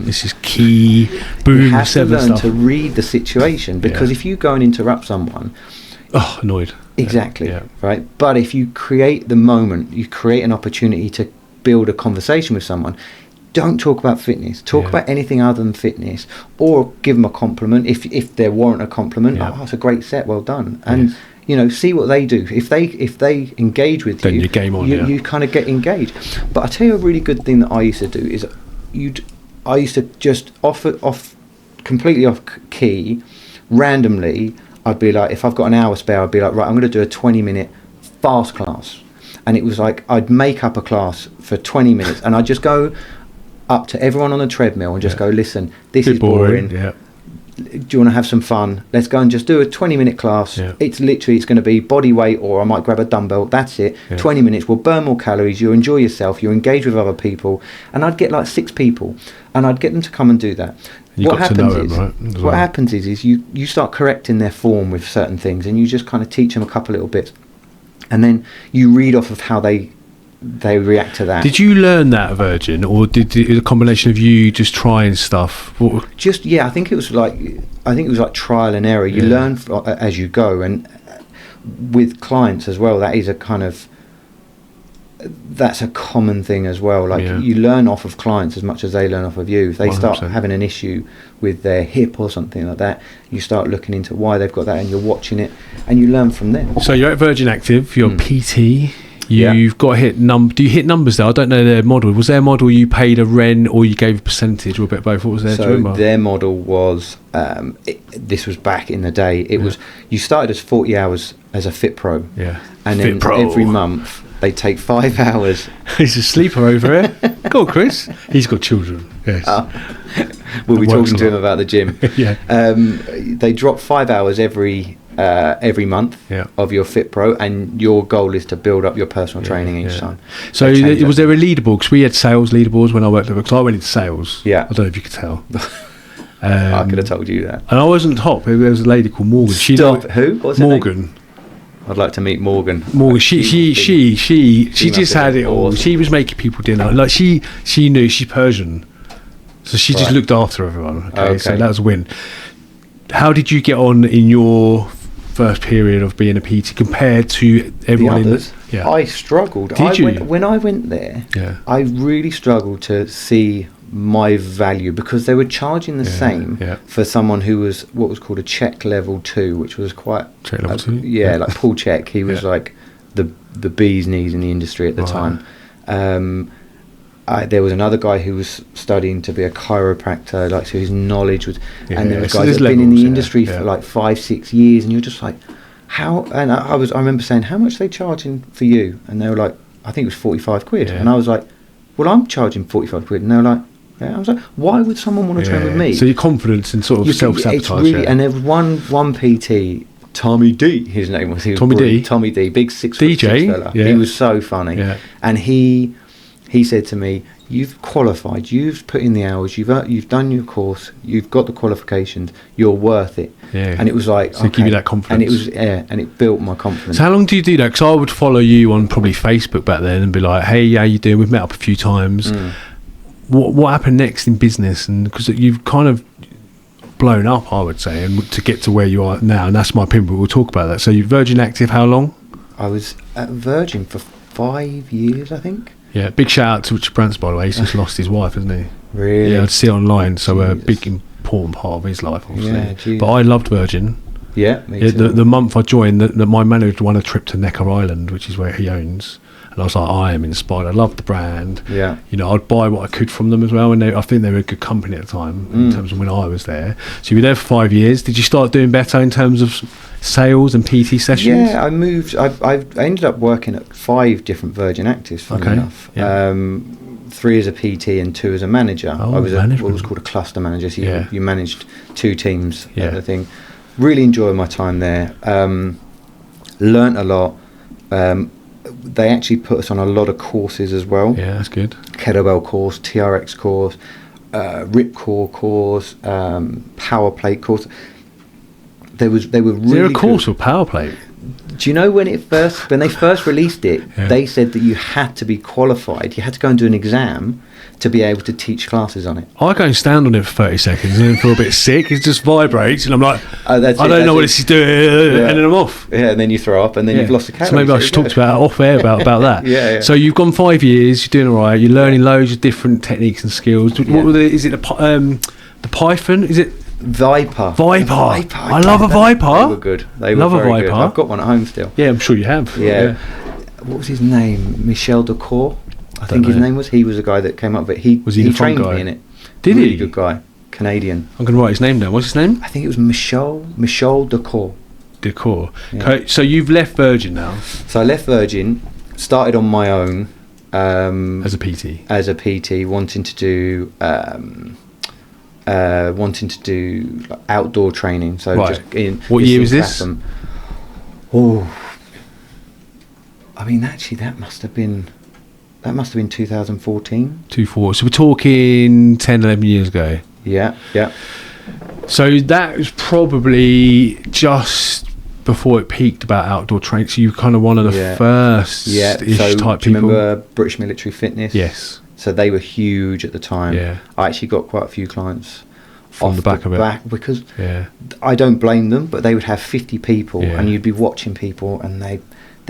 This is key. Boom7 You have to learn stuff. to read the situation, because if you go and interrupt someone... annoyed. Exactly, right? But if you create the moment, you create an opportunity to build a conversation with someone, don't talk about fitness. Talk about anything other than fitness, or give them a compliment if they warrant a compliment. Oh, that's a great set, well done. And you know, see what they do. If they engage with then you, you game on. You kind of get engaged. But I tell you, a really good thing that I used to do is I used to just completely off key, randomly. I'd be like, if I've got an hour spare, I'd be like, right, I'm going to do a 20-minute fast class. And it was like, I'd make up a class for 20 minutes, and I'd just go up to everyone on the treadmill and just go, listen, this is boring. Yeah. Do you want to have some fun? Let's go and just do a 20-minute class. Yeah. It's going to be body weight, or I might grab a dumbbell. That's it. 20 minutes. We'll burn more calories. You'll enjoy yourself. You'll engage with other people. And I'd get like 6 people, and I'd get them to come and do that. What happens is you start correcting their form with certain things, and you just kind of teach them a couple little bits, and then you read off of how they react to that. Did you learn that at Virgin, or did it a combination of you just trying stuff? I think it was like trial and error. You learn as you go, and with clients as well. That's a common thing as well. Like you learn off of clients as much as they learn off of you. If they 100%. Start having an issue with their hip or something like that, you start looking into why they've got that, and you're watching it, and you learn from them. So you're at Virgin Active. You're PT. You've got to hit do you hit numbers there? I don't know their model. Was their model you paid a rent, or you gave a percentage, or a bit of both? What was their? So their model was this was back in the day. It was, you started as 40 hours as a Fit Pro. Yeah. And then every month they take 5 hours. He's a sleeper over here. Go on, Chris. He's got children. Yes. We'll be talking to him about the gym. Yeah. They drop 5 hours every month of your Fit Pro, and your goal is to build up your personal training each time. So was there a leaderboard? Because we had sales leaderboards when I worked there, because I went into sales. I don't know if you could tell. I could have told you that. And I wasn't top. There was a lady called Morgan. Who? What's Morgan. Her name? I'd like to meet Morgan. She just had it all. She was making people dinner. Like she knew she's Persian, so she just looked after everyone. Okay, so that was a win. How did you get on in your first period of being a PT compared to everyone the others? I struggled. When I went there, I really struggled to see my value, because they were charging the same for someone who was what was called a check level 2, which was quite check level 2. Like Paul Check. He was like the bee's knees in the industry at the time. There was another guy who was studying to be a chiropractor, like, so his knowledge was, and there was guys that had been in the industry for like 5-6 years, and you're just like, how? And I remember saying, how much are they charging for you? And they were like, I think it was 45 quid. And I was like, well, I'm charging 45 quid. And they were like, I was like, why would someone want to train with me? So your confidence and sort of self-sabotage. Really, and there was one PT, Tommy D, his name was. Tommy D, big 6 DJ fella. He was so funny. And he said to me, you've qualified, you've put in the hours, you've done your course, you've got the qualifications, you're worth it. And it was like, so give you that confidence. And it was and it built my confidence. So how long do you do that? Because I would follow you on probably Facebook back then and be like, hey, how you doing? We've met up a few times. What happened next in business? And because you've kind of blown up, I would say, and to get to where you are now, and that's my opinion, but we'll talk about that. So you're Virgin Active how long? I was at Virgin for 5 years, I think. Yeah, big shout out to Richard Branson, by the way. He's just lost his wife, hasn't he? Really? Yeah, I'd see it online. So a big important part of his life, obviously. But I loved Virgin. Yeah, me too. The month I joined, my manager won a trip to Necker Island, which is where he owns. And I was like, I am inspired. I love the brand. Yeah. You know, I'd buy what I could from them as well. And I think they were a good company at the time in terms of when I was there. So you were there for 5 years. Did you start doing better in terms of sales and PT sessions? Yeah, I moved. I ended up working at 5 different Virgin Actives, funny enough. Yeah. 3 as a PT and 2 as a manager. I was what was called a cluster manager. So you managed 2 teams at the thing. Really enjoyed my time there. Learnt a lot. They actually put us on a lot of courses as well. Yeah, that's good. Kettlebell course, TRX course, Ripcore course, Power Plate course. They were really. Is there a course for Power Plate? Do you know when they first released it, they said that you had to be qualified. You had to go and do an exam to be able to teach classes on it. I go and stand on it for 30 seconds and then feel a bit sick. It just vibrates and I'm like, I don't know what this is doing, and then I'm off. Yeah, and then you throw up and then you've lost the calories. So maybe I should talk to you off air about that. Yeah. So you've gone 5 years, you're doing all right, you're learning loads of different techniques and skills. What were is it the Python? Is it? Viper. I love a Viper. They were good. They were very good. I've got one at home still. Yeah, I'm sure you have. Yeah. What was his name? Michel Decour. I think his name was. He was a guy that came up with it. He trained me in it. Did he? Really good guy. Canadian. I'm going to write his name down. What's his name? I think it was Michel Decour. Decour. Yeah. Okay, so you've left Virgin now. So I left Virgin, started on my own. As a PT. Wanting to do outdoor training. So just what year was this? Oh, I mean, actually, that must have been 2014. 2014. So we're talking 10, 11 years ago. Yeah. So that was probably just before it peaked about outdoor training. So you were kind of one of the first type do you people. Remember British Military Fitness? Yes. So they were huge at the time. Yeah. I actually got quite a few clients from the back of it. Because I don't blame them, but they would have 50 people and you'd be watching people and their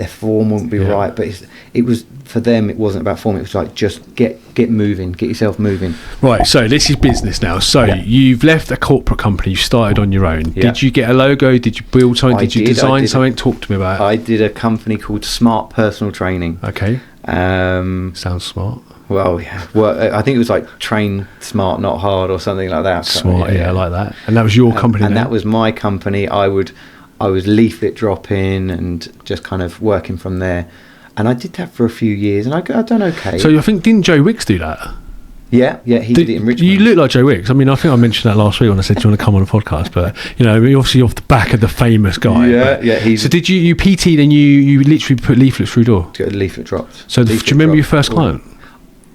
form wouldn't be right. But it was for them, it wasn't about form. It was like, just get moving, get yourself moving. Right, so this is business now. So you've left a corporate company, you started on your own. Yeah. Did you get a logo? Did you build something? Did you design something? Talk to me about it. I did a company called Smart Personal Training. Okay. Sounds smart. Well, yeah. Well, I think it was like train smart, not hard, or something like that. Smart, I like that. And that was your company. And that was my company. I was leaflet dropping and just kind of working from there. And I did that for a few years, and I done okay. So I think, didn't Joe Wicks do that? Yeah, he did it in Richmond. You look like Joe Wicks. I mean, I think I mentioned that last week when I said, do you want to come on a podcast? But, obviously off the back of the famous guy. Yeah. So did you PT'd and you literally put leaflets through door? Got a leaflet dropped. So do you remember your first client?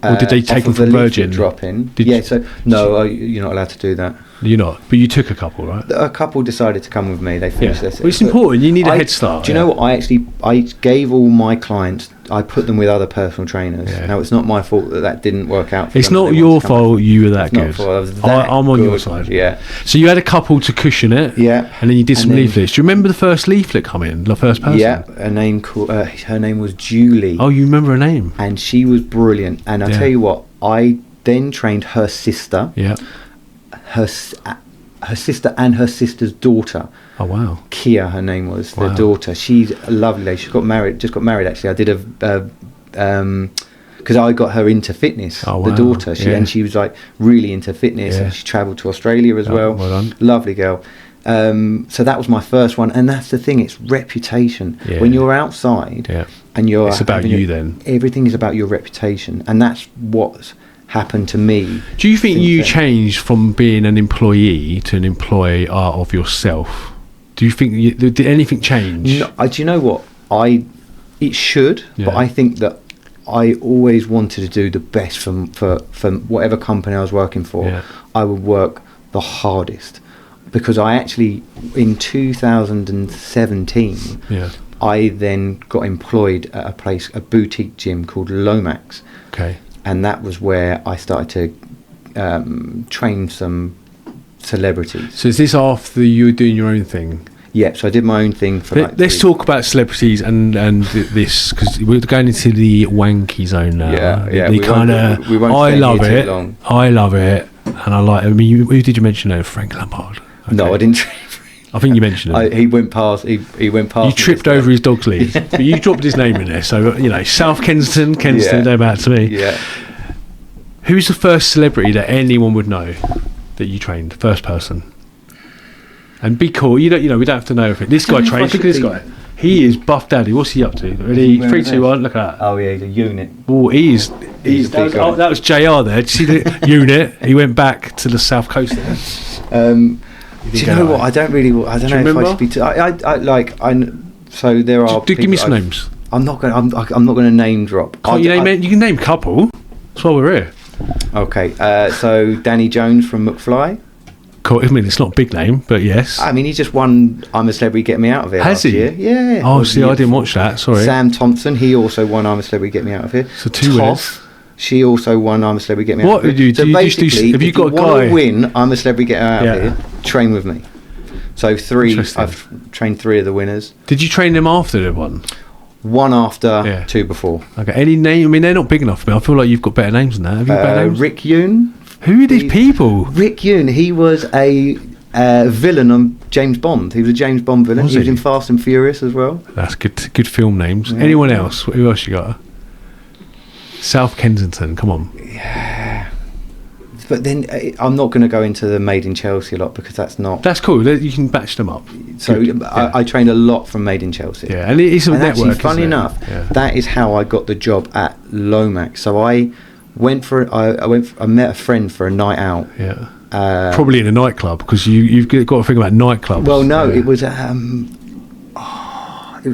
Or did they take them from Virgin? Drop in. You're not allowed to do that. You're not, but you took a couple, right? A couple decided to come with me. They finished their. Well, it's important. You need a head start. Do you know what? I gave all my clients. I put them with other personal trainers. Yeah. Now it's not my fault that didn't work out. It's not your fault. You were that good. I'm on your side. Yeah. So you had a couple to cushion it. Yeah. And then you did some leaflets. Do you remember the first leaflet coming? The first person. Yeah. Her name was Julie. Oh, you remember her name? And she was brilliant. And I tell you what, I then trained her sister. Yeah. Her sister and her sister's daughter. Oh wow. Kia, her name was, their daughter. She's a lovely lady. She just got married actually. I did because I got her into fitness. Oh, wow. The daughter. And she was like really into fitness, and she travelled to Australia as well. Well done. Lovely girl. So that was my first one, and that's the thing. It's reputation. Yeah. When you're outside, and it's about you. Then everything is about your reputation, and that's what's happened to me. Do you think you changed from being an employee to an employer of yourself? Do you think did anything change? No, do you know what? It should, but I think that I always wanted to do the best for whatever company I was working for. Yeah. I would work the hardest, because I actually in 2017 I then got employed at a boutique gym called Lomax. Okay. And that was where I started to train some celebrities. So is this after you were doing your own thing? Yeah, so I did my own thing for Let's talk about celebrities and this, because we're going into the wanky zone now. Yeah. I love it. I love it. And I like, who did you mention? Frank Lampard. Okay. No, I didn't. I think you mentioned him. He went past. He went past. You tripped over his dog's lead, but you dropped his name in there. So South Kensington, don't matter to me. Yeah. Who's the first celebrity that anyone would know that you trained? First person. And be cool. We don't have to know if it. This guy trains. Look at this guy. He is Buff Daddy. What's he up to? Ready? 3, 2, 1. Look at that. Oh yeah, he's a unit. Oh, he's that was JR there. Did you see the unit? He went back to the south coast there. Do you know what? I don't know if I should be. So there are. Give me some names. I'm not going to name drop. Can't you name it? You can name a couple. That's why we're here. Okay. So Danny Jones from McFly. Cool. I mean, it's not a big name, but yes. I mean, he just won I'm a Celebrity, Get Me Out of Here. Has he? Year. Yeah. Oh, see, I didn't watch that. Sorry. Sam Thompson, he also won I'm a Celebrity, Get Me Out of Here. So 2 winners. She also won I'm a Celebrity, Get Me Out of Here. What do you so do? basically, Have you got a guy? Want to win I'm a Celebrity, Get Out of Here, train with me. So 3, I've trained 3 of the winners. Did you train them after the one? 1 after, 2 before. Okay. Any name? I mean, they're not big enough for me. I feel like you've got better names than that. Have you got better names? Rick Yoon. Who are these people? Rick Yoon, he was a villain on James Bond. He was a James Bond villain. He was in Fast and Furious as well. That's good film names. Yeah. Anyone else? Who else you got? South Kensington, come on. Yeah. But then I'm not going to go into the Made in Chelsea a lot because that's not... That's cool. You can batch them up. So I trained a lot from Made in Chelsea. Yeah, and it's a network, actually, funny enough, that is how I got the job at Lomax. So I met a friend for a night out. Yeah. Probably in a nightclub because you've got to think about nightclubs. Well, no, it was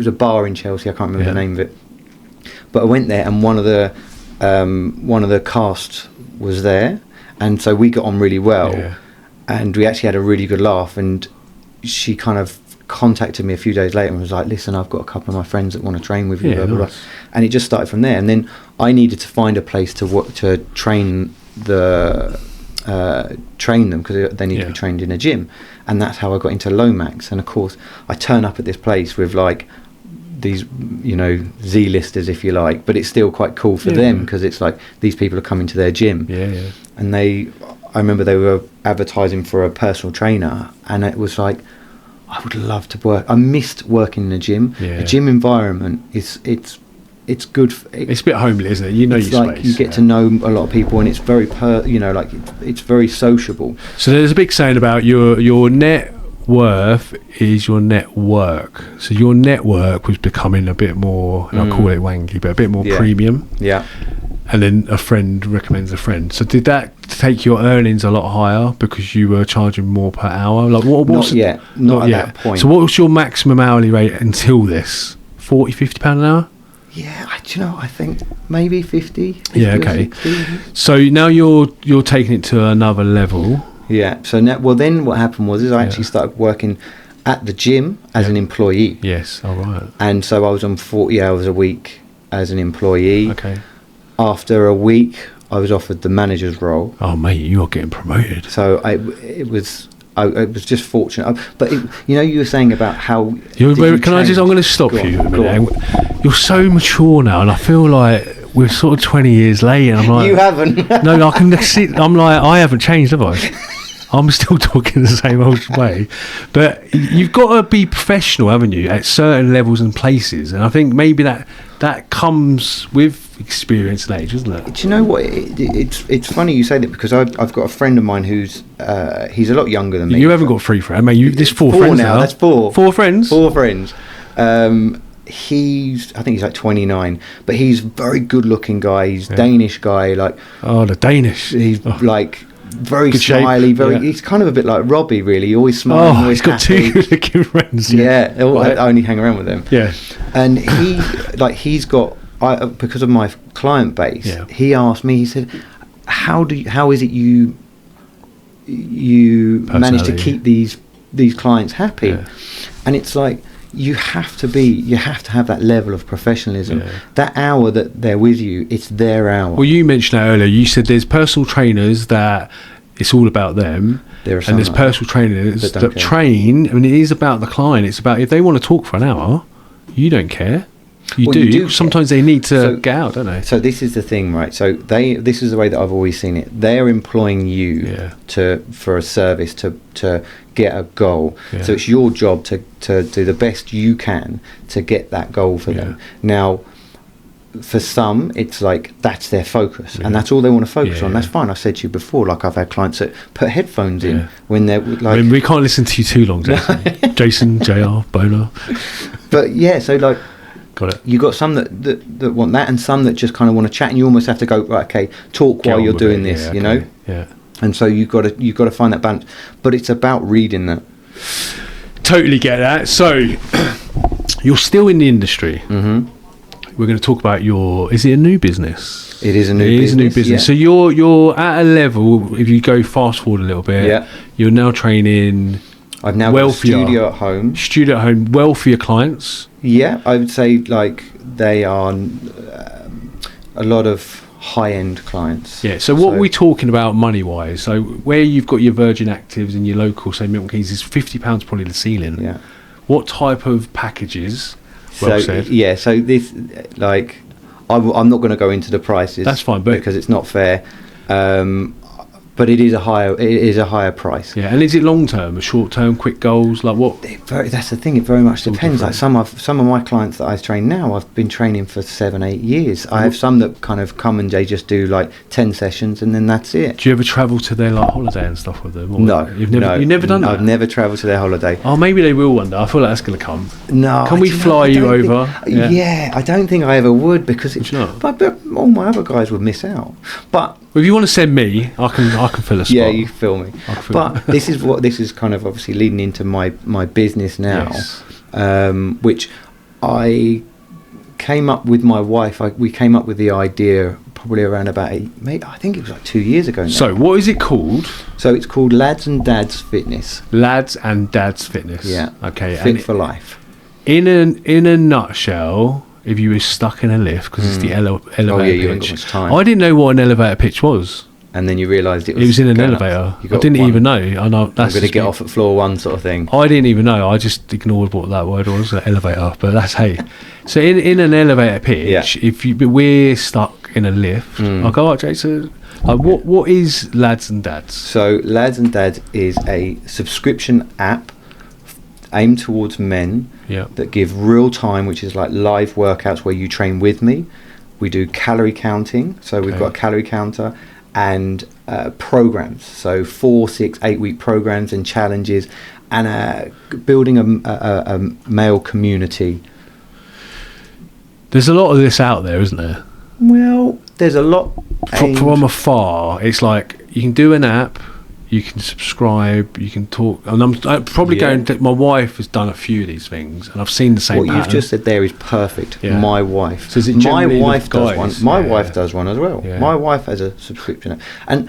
a bar in Chelsea. I can't remember the name of it. But I went there, and one of the cast was there, and so we got on really well, and we actually had a really good laugh. And she kind of contacted me a few days later and was like, "Listen, I've got a couple of my friends that want to train with you." Blah, blah, blah. And it just started from there. And then I needed to find a place to train them because they need to be trained in a gym, and that's how I got into Lomax. And of course I turn up at this place with like these Z-listers, if you like, but it's still quite cool for them because it's like these people are coming to their gym, and I remember they were advertising for a personal trainer, and it was like, I would love to work. I missed working in a gym. A gym environment it's good. It's a bit homely, isn't it? You know your like space. You get to know a lot of people, and it's very it's very sociable. So there's a big saying about your net worth is your network. So your network was becoming a bit more, and I'll call it wanky, but a bit more premium. Yeah. And then a friend recommends a friend. So did that take your earnings a lot higher because you were charging more per hour? Like not yet. Not at that point. So what was your maximum hourly rate until this? 40, 50 pound an hour? Yeah, I think maybe 50. Yeah, okay. 60. So now you're taking it to another level. Yeah. So now, well, then what happened was I actually started working at the gym as an employee. Yes. All right. And so I was on 40 hours a week as an employee. Okay. After a week, I was offered the manager's role. Oh, mate, you are getting promoted. So it was just fortunate. But you were saying about how... I'm going to stop you a minute. You're so mature now, and I feel like we're sort of 20 years late, and I'm like... You haven't. No, I can see... I'm like, I haven't changed, have I? I'm still talking the same old way. But you've got to be professional, haven't you, at certain levels and places. And I think maybe that comes with experience and age, isn't it? Do you know what? It's funny you say that because I've got a friend of mine who's he's a lot younger than me. You haven't got 3 friends. I mean, there's 4 friends now. That's 4. 4 friends? 4 friends. I think he's like 29, but he's a very good-looking guy. He's Danish guy, like. Oh, the Danish. He's like very smiley. He's kind of a bit like Robbie, really. He always smiles. Oh, he's got happy. 2 good-looking friends. Yeah, I only hang around with them. Yeah, and he's got. Because of my client base, he asked me. He said, "How is it you manage to keep these clients happy?" Yeah. And it's like you have to have that level of professionalism. Yeah. That hour that they're with you, it's their hour. Well, you mentioned that earlier. You said there's personal trainers that it's all about them, and there's personal trainers that train. I mean, it is about the client. It's about if they want to talk for an hour, you don't care. You do. Sometimes they need to get out, don't they? So this is the thing, right? So this is the way that I've always seen it. They're employing you for a service to get a goal. Yeah. So it's your job to do the best you can to get that goal for them. Now, for some, it's like that's their focus, and that's all they want to focus on. That's fine. I said to you before, like I've had clients that put headphones in when they're like. I mean, we can't listen to you too long, Jason. Jason, JR, Boner. But yeah, so like. Got it. You got some that want that, and some that just kind of want to chat, and you almost have to go right. Okay, talk while you're doing this. You know. Yeah. And so you've got to find that balance, but it's about reading that. Totally get that. So you're still in the industry. Mm-hmm. we're going to talk about is it a new business? It is a new business. Yeah. So you're at a level, if you go fast forward a little bit, you're now training... I've now got a studio at home. Wealthier clients. Yeah, I would say like they are a lot of high-end clients. Yeah, so what are we talking about money-wise? So where you've got your Virgin Actives and your local, say, Milton Keynes, is £50 probably the ceiling. Yeah. What type of packages? So this, like, I'm not going to go into the prices. That's fine, but because it's not fair. But it is a higher price. Yeah, and is it long term, short term, quick goals? Like what? That's the thing. It very much depends. Like some of my clients that I train now, I've been training for 7-8 years. I have some that kind of come and they just do like 10 sessions and then that's it. Do you ever travel to their like holiday and stuff with them? Or no, you've never done that. I've never travelled to their holiday. Oh, maybe they will one day. I feel like that's going to come. No, can we fly you over? Yeah, I don't think I ever would because it's not. But all my other guys would miss out. But if you want to send me, I can fill a spot. Yeah, you fill me. But this is kind of obviously leading into my business now, which I came up with my wife. We came up with the idea probably around about I think it was like 2 years ago now. So what is it called? So it's called Lads and Dads Fitness. Lads and Dads Fitness. Yeah. Okay. Fit for life. In a nutshell, if you were stuck in a lift because it's the elevator you haven't got much time. I didn't know what an elevator pitch was. And then you realised it was in an elevator. I didn't even know. I know that's going to get off at floor 1 sort of thing. I didn't even know. I just ignored what that word was, elevator. But that's So in an elevator pitch, if we're stuck in a lift, I go, "Oh, Jason, what is Lads and Dads?" So Lads and Dads is a subscription app aimed towards men that give real time, which is like live workouts where you train with me. We do calorie counting, so we've got a calorie counter and programs, so 4, 6, 8 week programs and challenges, and building a male community. There's a lot of this out there, isn't there? Well, there's a lot from afar. It's like you can do an app, you can subscribe, you can talk, and I'm probably going to, my wife has done a few of these things and I've seen the same what pattern. You've just said there is perfect. My wife. So is it my wife does guys? One. My wife does one as well. My wife has a subscription, and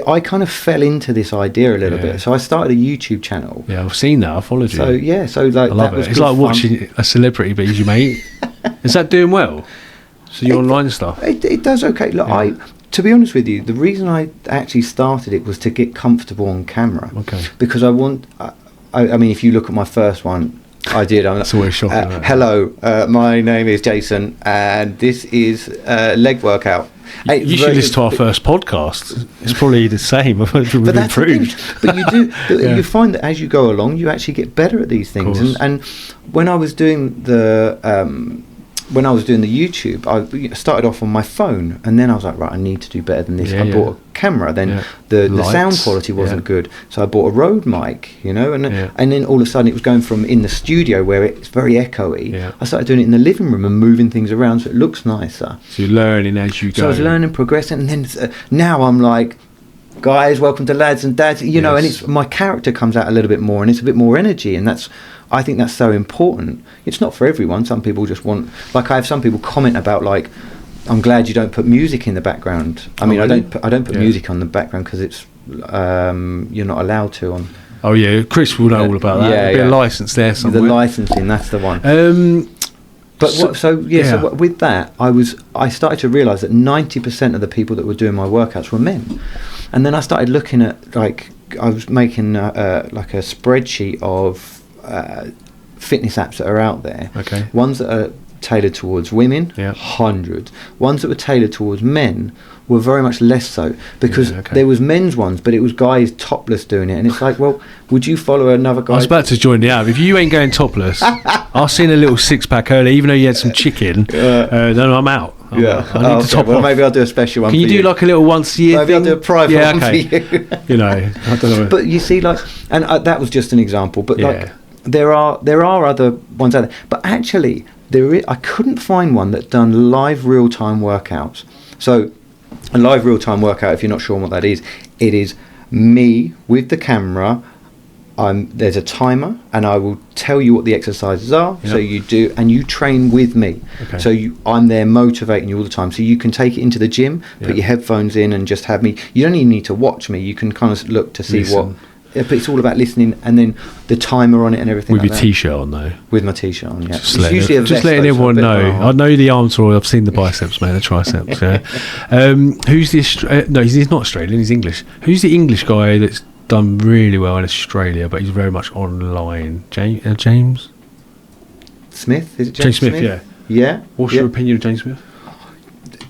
I kind of fell into this idea a little bit. So I started a YouTube channel. Yeah, I've seen that. I followed you. So like I love it. It's like watching a celebrity be your mate. Is that doing well? So your online stuff? It does okay. Look, to be honest with you, the reason I actually started it was to get comfortable on camera. Okay. Because I mean, if you look at my first one, I did. That's always shocking. Hello, my name is Jason, and this is leg workout. You should listen to our first podcast. It's probably the same. But that's improved. But you do. You find that as you go along, you actually get better at these things. And when I was doing the YouTube, I started off on my phone, and then I was like, right, I need to do better than this. I bought a camera. Then the sound quality wasn't good, so I bought a Rode mic, and then all of a sudden it was going from in the studio where it's very echoey. I started doing it in the living room and moving things around so it looks nicer. So you're learning as you go. So I was learning, progressing, and then now I'm like, guys, welcome to Lads and Dads, and it's my character comes out a little bit more, and it's a bit more energy, and I think that's so important. It's not for everyone. Some people just want, like I have some people comment about like, I'm glad you don't put music in the background. I mean, really? I don't put music on the background because it's you're not allowed to on. Oh yeah, Chris will know all about that. There'll be a license there somewhere. The licensing, that's the one. So with that, I started to realise that 90% of the people that were doing my workouts were men, and then I started looking at like I was making like a spreadsheet of fitness apps that are out there. Okay. Ones that are tailored towards women, hundreds. Ones that were tailored towards men were very much less so, because there was men's ones, but it was guys topless doing it, and it's like, well, would you follow another guy? I was about to join the app. If you ain't going topless, I've seen a little 6-pack earlier, even though you had some chicken. Then I'm out. I need to top off. Maybe I'll do a special one. Can you do like a little once a year maybe thing? I'll do a private one for you. I don't know. But you see, like, and that was just an example. But like, there are other ones out there. But actually, I couldn't find one that done live real time workouts. So a live real time workout, if you're not sure what that is, it is me with the camera there's a timer, and I will tell you what the exercises are. So you do, and you train with me. Okay. So I'm there motivating you all the time. So you can take it into the gym, put your headphones in, and just have me. You don't even need to watch me. You can kind of look to see what. But it's all about listening, and then the timer on it and everything. With your T-shirt on, though. With my T-shirt on, yeah. Just letting everyone know. I know the arms are. I've seen the biceps, man. The triceps. Yeah. Who's the? No, he's not Australian. He's English. Who's the English guy that's done really well in Australia, but he's very much online? James Smith. Is it James Smith? Yeah. Yeah. What's your opinion of James Smith?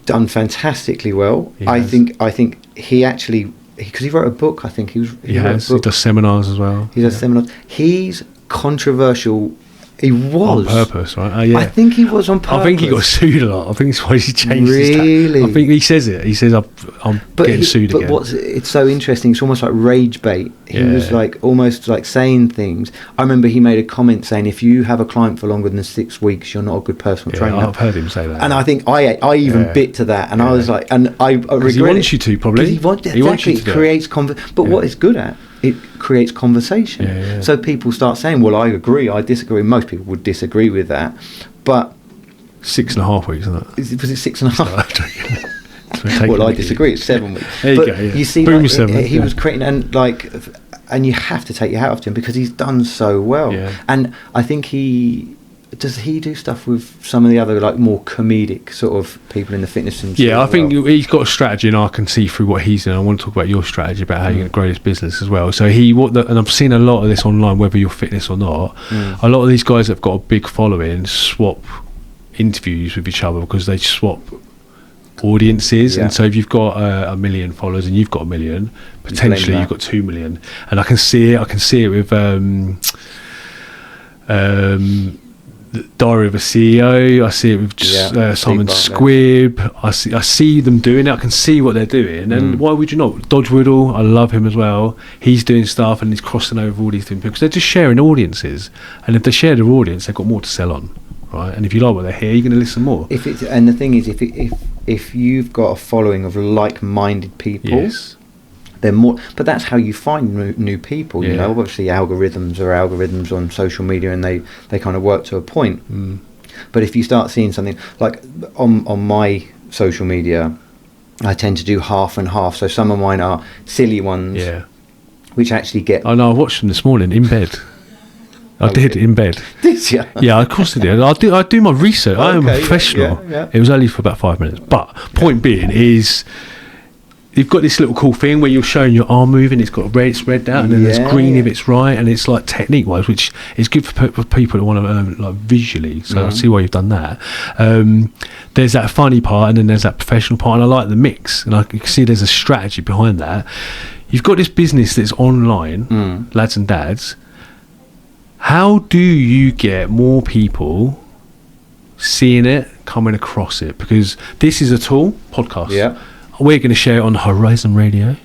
Done fantastically well. I think he actually. Because he wrote a book, I think he does seminars as well. He does seminars. He's controversial. He was on purpose, right? Yeah. I think he was on purpose. I think he got sued a lot. I think that's why he changed really? I think he says it. He says I'm getting sued again. But it's so interesting. It's almost like rage bait. He was like almost like saying things. I remember he made a comment saying, "If you have a client for longer than 6 weeks, you're not a good personal trainer." I've heard him say that. And I think I even bit to that, and I was like, and I regret he wants you to probably. He wants it creates but what it's good at. It creates conversation. So people start saying, well, I agree, I disagree. Most people would disagree with that. But 6.5 weeks, isn't it? Was it 6.5? Well, I disagree. It's 7 weeks. There you go. Yeah. You see, Boom7. He was creating, and you have to take your hat off to him because he's done so well. Yeah. And I think does he do stuff with some of the other like more comedic sort of people in the fitness industry? Yeah, I think he's got a strategy, and I can see through what he's doing. I want to talk about your strategy about how you're going to grow this business as well. So and I've seen a lot of this online, whether you're fitness or not. A lot of these guys that have got a big following swap interviews with each other because they swap audiences. And so if you've got a million followers and you've got a million, potentially you've got 2 million. And I can see it with Diary of a CEO. I see it with Simon Squibb. I see them doing it. I can see what they're doing, and why would you not? Dodge Woodall, I love him as well. He's doing stuff and he's crossing over all these things because they're just sharing audiences, and if they share their audience, they've got more to sell on, right? And if you like what they hear, you're going to listen more. And the thing is, if you've got a following of like-minded people. They're more, but that's how you find new people. You know, obviously algorithms are algorithms on social media, and they kind of work to a point. But if you start seeing something like on my social media, I tend to do half and half. So some of mine are silly ones, which actually get. I know. I watched them this morning in bed. I did in bed. Did you? Yeah, of course I did. I do my research. I am a professional. Yeah. It was only for about 5 minutes. But point being is, you've got this little cool thing where you're showing your arm moving. It's got red, it's red out, and then there's green if it's right, and it's like technique-wise, which is good for people that want to learn like visually. So I see why you've done that. There's that funny part, and then there's that professional part, and I like the mix, and I can see there's a strategy behind that. You've got this business that's online, lads and dads. How do you get more people seeing it, coming across it? Because this is a tool, podcast. Yeah. We're going to share it on Horizon Radio.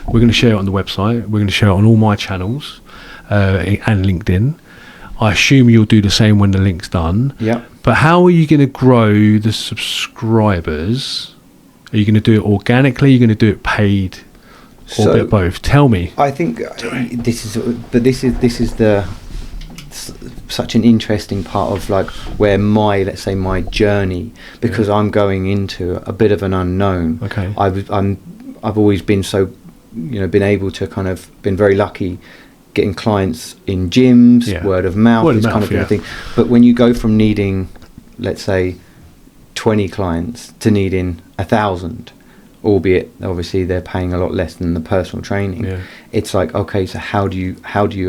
We're going to share it on the website. We're going to share it on all my channels and LinkedIn. I assume you'll do the same when the link's done. Yeah. But how are you going to grow the subscribers? Are you going to do it organically? Are you going to do it paid? Or a bit of both? Tell me. I think this is such an interesting part of like where let's say my journey, because I'm going into a bit of an unknown. Okay. I've always been been able to kind of been very lucky getting clients in gyms, word of mouth, this kind of thing. But when you go from needing, let's say, 20 clients to needing 1,000, albeit obviously they're paying a lot less than the personal training, it's like, okay, so how do you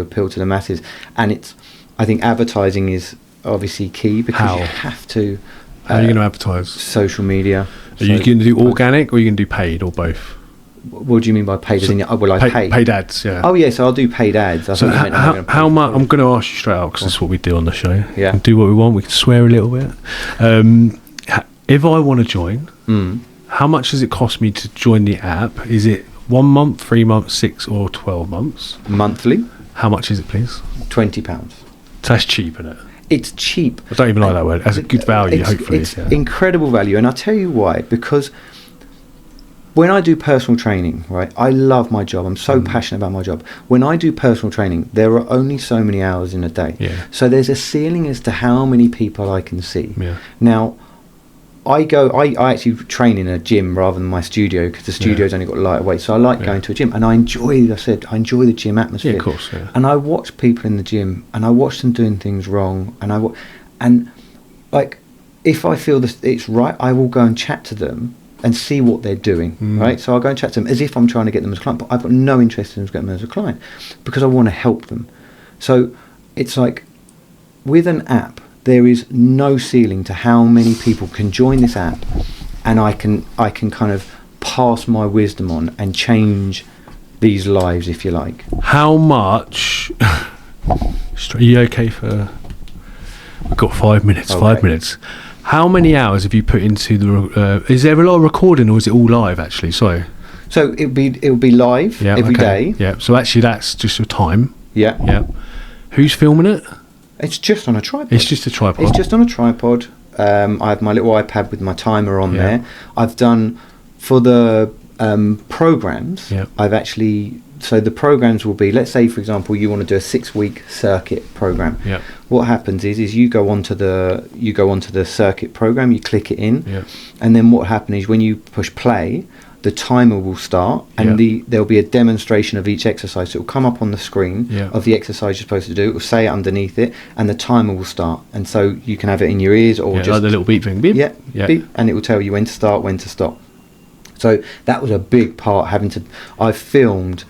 appeal to the masses? And I think advertising is obviously key, because you have to. How are you going to advertise? Social media. Are you going to do organic, or are you going to do paid, or both? What do you mean by paid? Paid ads, yeah. Oh yeah, so I'll do paid ads. So how much? I'm going to ask you straight out, because that's what we do on the show. Yeah. We can do what we want. We can swear a little bit. If I want to join, how much does it cost me to join the app? Is it 1 month, 3 months, 6 or 12 months? Monthly. How much is it, please? £20. So that's cheap, isn't it? It's cheap. I don't even like that word. That's a good value, hopefully. It's incredible value, and I'll tell you why. Because when I do personal training, right, I love my job. I'm so passionate about my job. When I do personal training, there are only so many hours in a day. Yeah. So there's a ceiling as to how many people I can see. Yeah. Now, I actually train in a gym rather than my studio, because the studio's only got lighter weight. So I like going to a gym, and I enjoy the gym atmosphere. Yeah, of course. Yeah. And I watch people in the gym, and I watch them doing things wrong, and like, if I feel that it's right, I will go and chat to them and see what they're doing, right? So I'll go and chat to them as if I'm trying to get them as a client, but I've got no interest in getting them as a client, because I want to help them. So it's like, with an app, there is no ceiling to how many people can join this app, and I can kind of pass my wisdom on and change these lives, if you like. How much? Are you okay for? We've got 5 minutes. Okay. 5 minutes. How many hours have you put into the? Is there a lot of recording, or is it all live? Actually, sorry. So it will be live every day. Yeah. So actually, that's just your time. Yeah. Yeah. Who's filming it? It's just on a tripod. It's just a tripod. It's just on a tripod. I have my little iPad with my timer on there. I've done for the programs. Yeah. I've actually. So the programs will be, let's say for example you want to do a 6-week circuit program. Yeah. What happens is you go onto the circuit program, you click it in, and then what happens is when you push play, the timer will start, and there'll be a demonstration of each exercise. So it will come up on the screen of the exercise you're supposed to do. It will say it underneath it, and the timer will start. And so you can have it in your ears, or just like the little beep thing. Beep. Beep, and it will tell you when to start, when to stop. So that was a big part. I filmed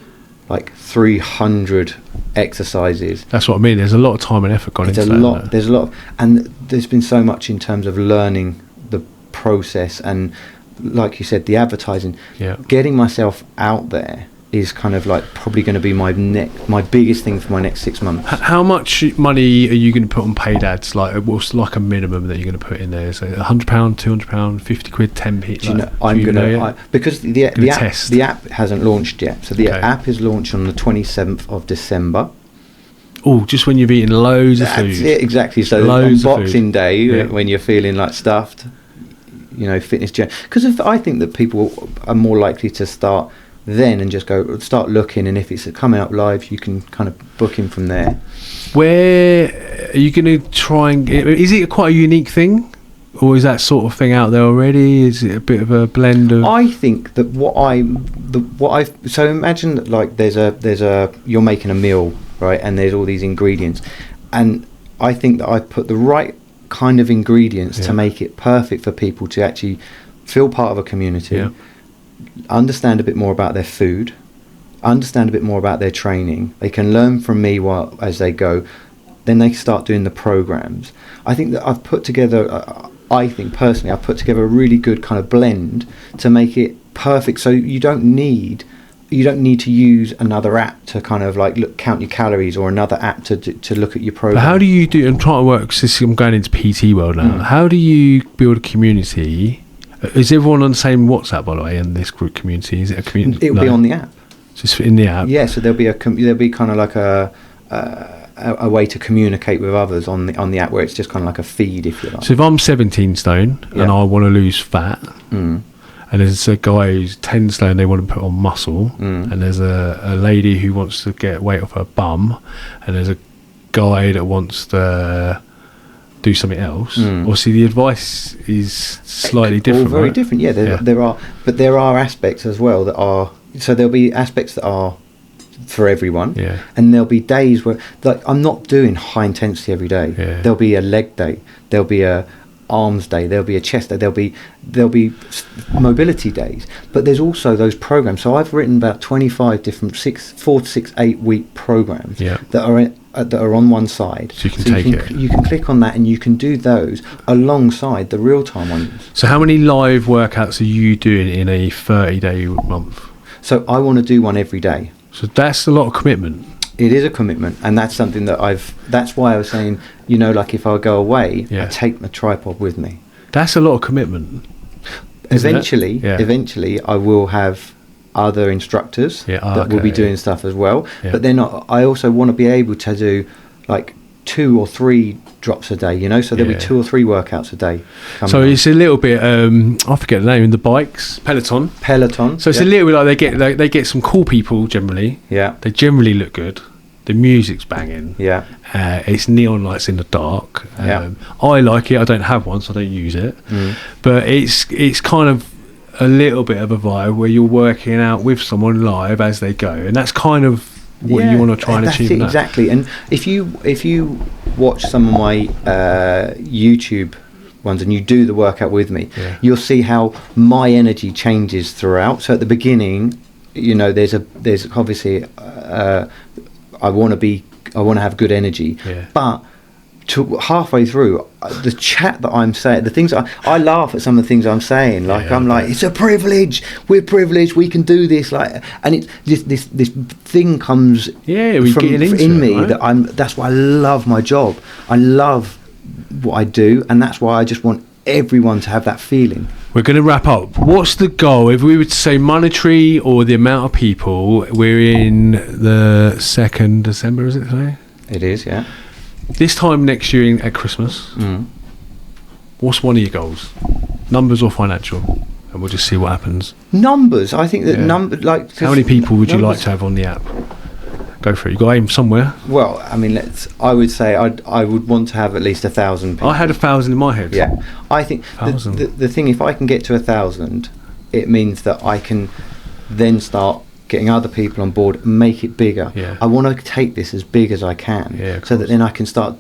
like 300 exercises. That's what I mean. There's a lot of time and effort gone into that. There's a lot, and there's been so much in terms of learning the process, and like you said, the advertising. Yeah. Getting myself out there is kind of like probably going to be my biggest thing for my next 6 months. How much money are you going to put on paid ads? Like, what's like a minimum that you're going to put in there? So £100, £200, 50 quid, 10p. Because the app hasn't launched yet. So the app is launched on the 27th of December. Oh, just when you've eaten loads of food. That's it, exactly. So loads on Boxing Day, when you're feeling like stuffed, fitness gym. Because I think that people are more likely to start then and just start looking, and if it's coming up live, you can kind of book in from there. Where are you going to try and is it quite a unique thing, or is that sort of thing out there already? Is it a bit of a blend of? I think that so imagine that, like, there's a you're making a meal, right, and there's all these ingredients, and I think that I've put the right kind of ingredients to make it perfect for people to actually feel part of a community, understand a bit more about their food, understand a bit more about their training. They can learn from me as they go. Then they start doing the programs. I think that I've put together, I've put together a really good kind of blend to make it perfect. So you don't need to use another app to kind of like count your calories, or another app to look at your program. But how do you do? I'm trying to work. Cause I'm going into PT world now. How do you build a community? Is everyone on the same WhatsApp, by the way, in this group community? Is it a community? It'll be on the app. Just in the app. Yeah. So there'll be kind of like a way to communicate with others on the app, where it's just kind of like a feed, if you like. So if I'm 17 stone and I want to lose fat, and there's a guy who's 10 stone, they want to put on muscle, and there's a lady who wants to get weight off her bum, and there's a guy that wants to do something else. Obviously the advice is slightly different. All very different. There are aspects as well that are, so there'll be aspects that are for everyone, and there'll be days where, like, I'm not doing high intensity every day. There'll be a leg day, there'll be a arms day, there'll be a chest day, there'll be mobility days, but there's also those programs. So I've written about 25 different 4 to 6 8-week programs that are on one side, so you can click on that, and you can do those alongside the real-time ones. So how many live workouts are you doing in a 30-day month? So I want to do one every day. So that's a lot of commitment. It is a commitment, and that's something that that's why I was saying, like, if I go away, I take my tripod with me. That's a lot of commitment. Eventually I will have other instructors that will be doing stuff as well, but they're not. I also want to be able to do, like, 2 or 3 drops a day, you know, so there'll be 2 or 3 workouts a day. So it's a little bit, I forget the name, in the bikes, Peloton. So it's a little bit like they get some cool people generally. Yeah. They generally look good. The music's banging. Yeah. It's neon lights in the dark. I like it. I don't have one, so I don't use it. But it's kind of a little bit of a vibe where you're working out with someone live as they go, and that's kind of what you want to try and achieve. Exactly. And if you watch some of my YouTube ones and you do the workout with me, you'll see how my energy changes throughout. So at the beginning, you know, there's obviously I want to have good energy, but to halfway through, the chat that I'm saying, the things I laugh at some of the things I'm saying, like I'm like, it's a privilege, we're privileged, we can do this, like, and it's this thing comes in me, right? That's why I love my job. I love what I do, and that's why I just want everyone to have that feeling. We're going to wrap up. What's the goal? If we were to say monetary or the amount of people, we're in the 2nd December, is it today? It is, yeah. This time next year at Christmas, what's one of your goals? Numbers or financial? And we'll just see what happens. Numbers. I think that how many people would you like to have on the app? Go for it. You got to aim somewhere. Well, I mean, I would say I would want to have at least 1,000 people. I had 1,000 in my head. Yeah, I think the thing, if I can get to 1,000, it means that I can then start getting other people on board and make it bigger. I want to take this as big as I can, so that then I can start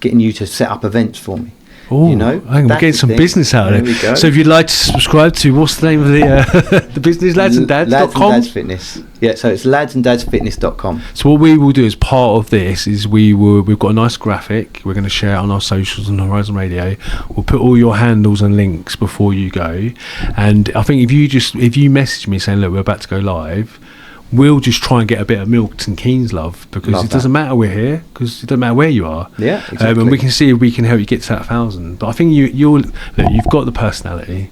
getting you to set up events for me. Ooh, you know, I think we're getting some business out of it. So if you'd like to subscribe to, what's the name of the business, ladsanddads.com? Lads and Dads Fitness. Yeah, so it's ladsanddadsfitness.com. So what we will do as part of this is we've got a nice graphic. We're going to share it on our socials on Horizon Radio. We'll put all your handles and links before you go. And I think if you message me saying, look, we're about to go live, we'll just try and get a bit of Milton Keynes love, because it doesn't matter we're here, because it doesn't matter where you are. Yeah, exactly. And we can see if we can help you get to that 1,000. But I think you've got the personality.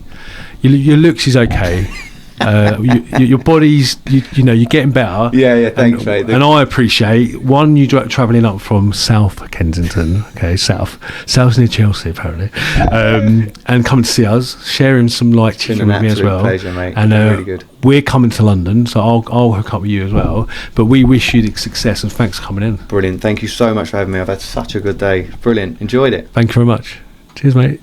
Your looks is okay. Your body's, you're getting better. Yeah, thanks, mate. And I appreciate, one, you travelling up from South Kensington, South near Chelsea apparently, and coming to see us, sharing some light chicken with me as well. Pleasure, mate. And really good. We're coming to London, so I'll hook up with you as well. But we wish you success, and thanks for coming in. Brilliant. Thank you so much for having me. I've had such a good day. Brilliant. Enjoyed it. Thank you very much. Cheers, mate.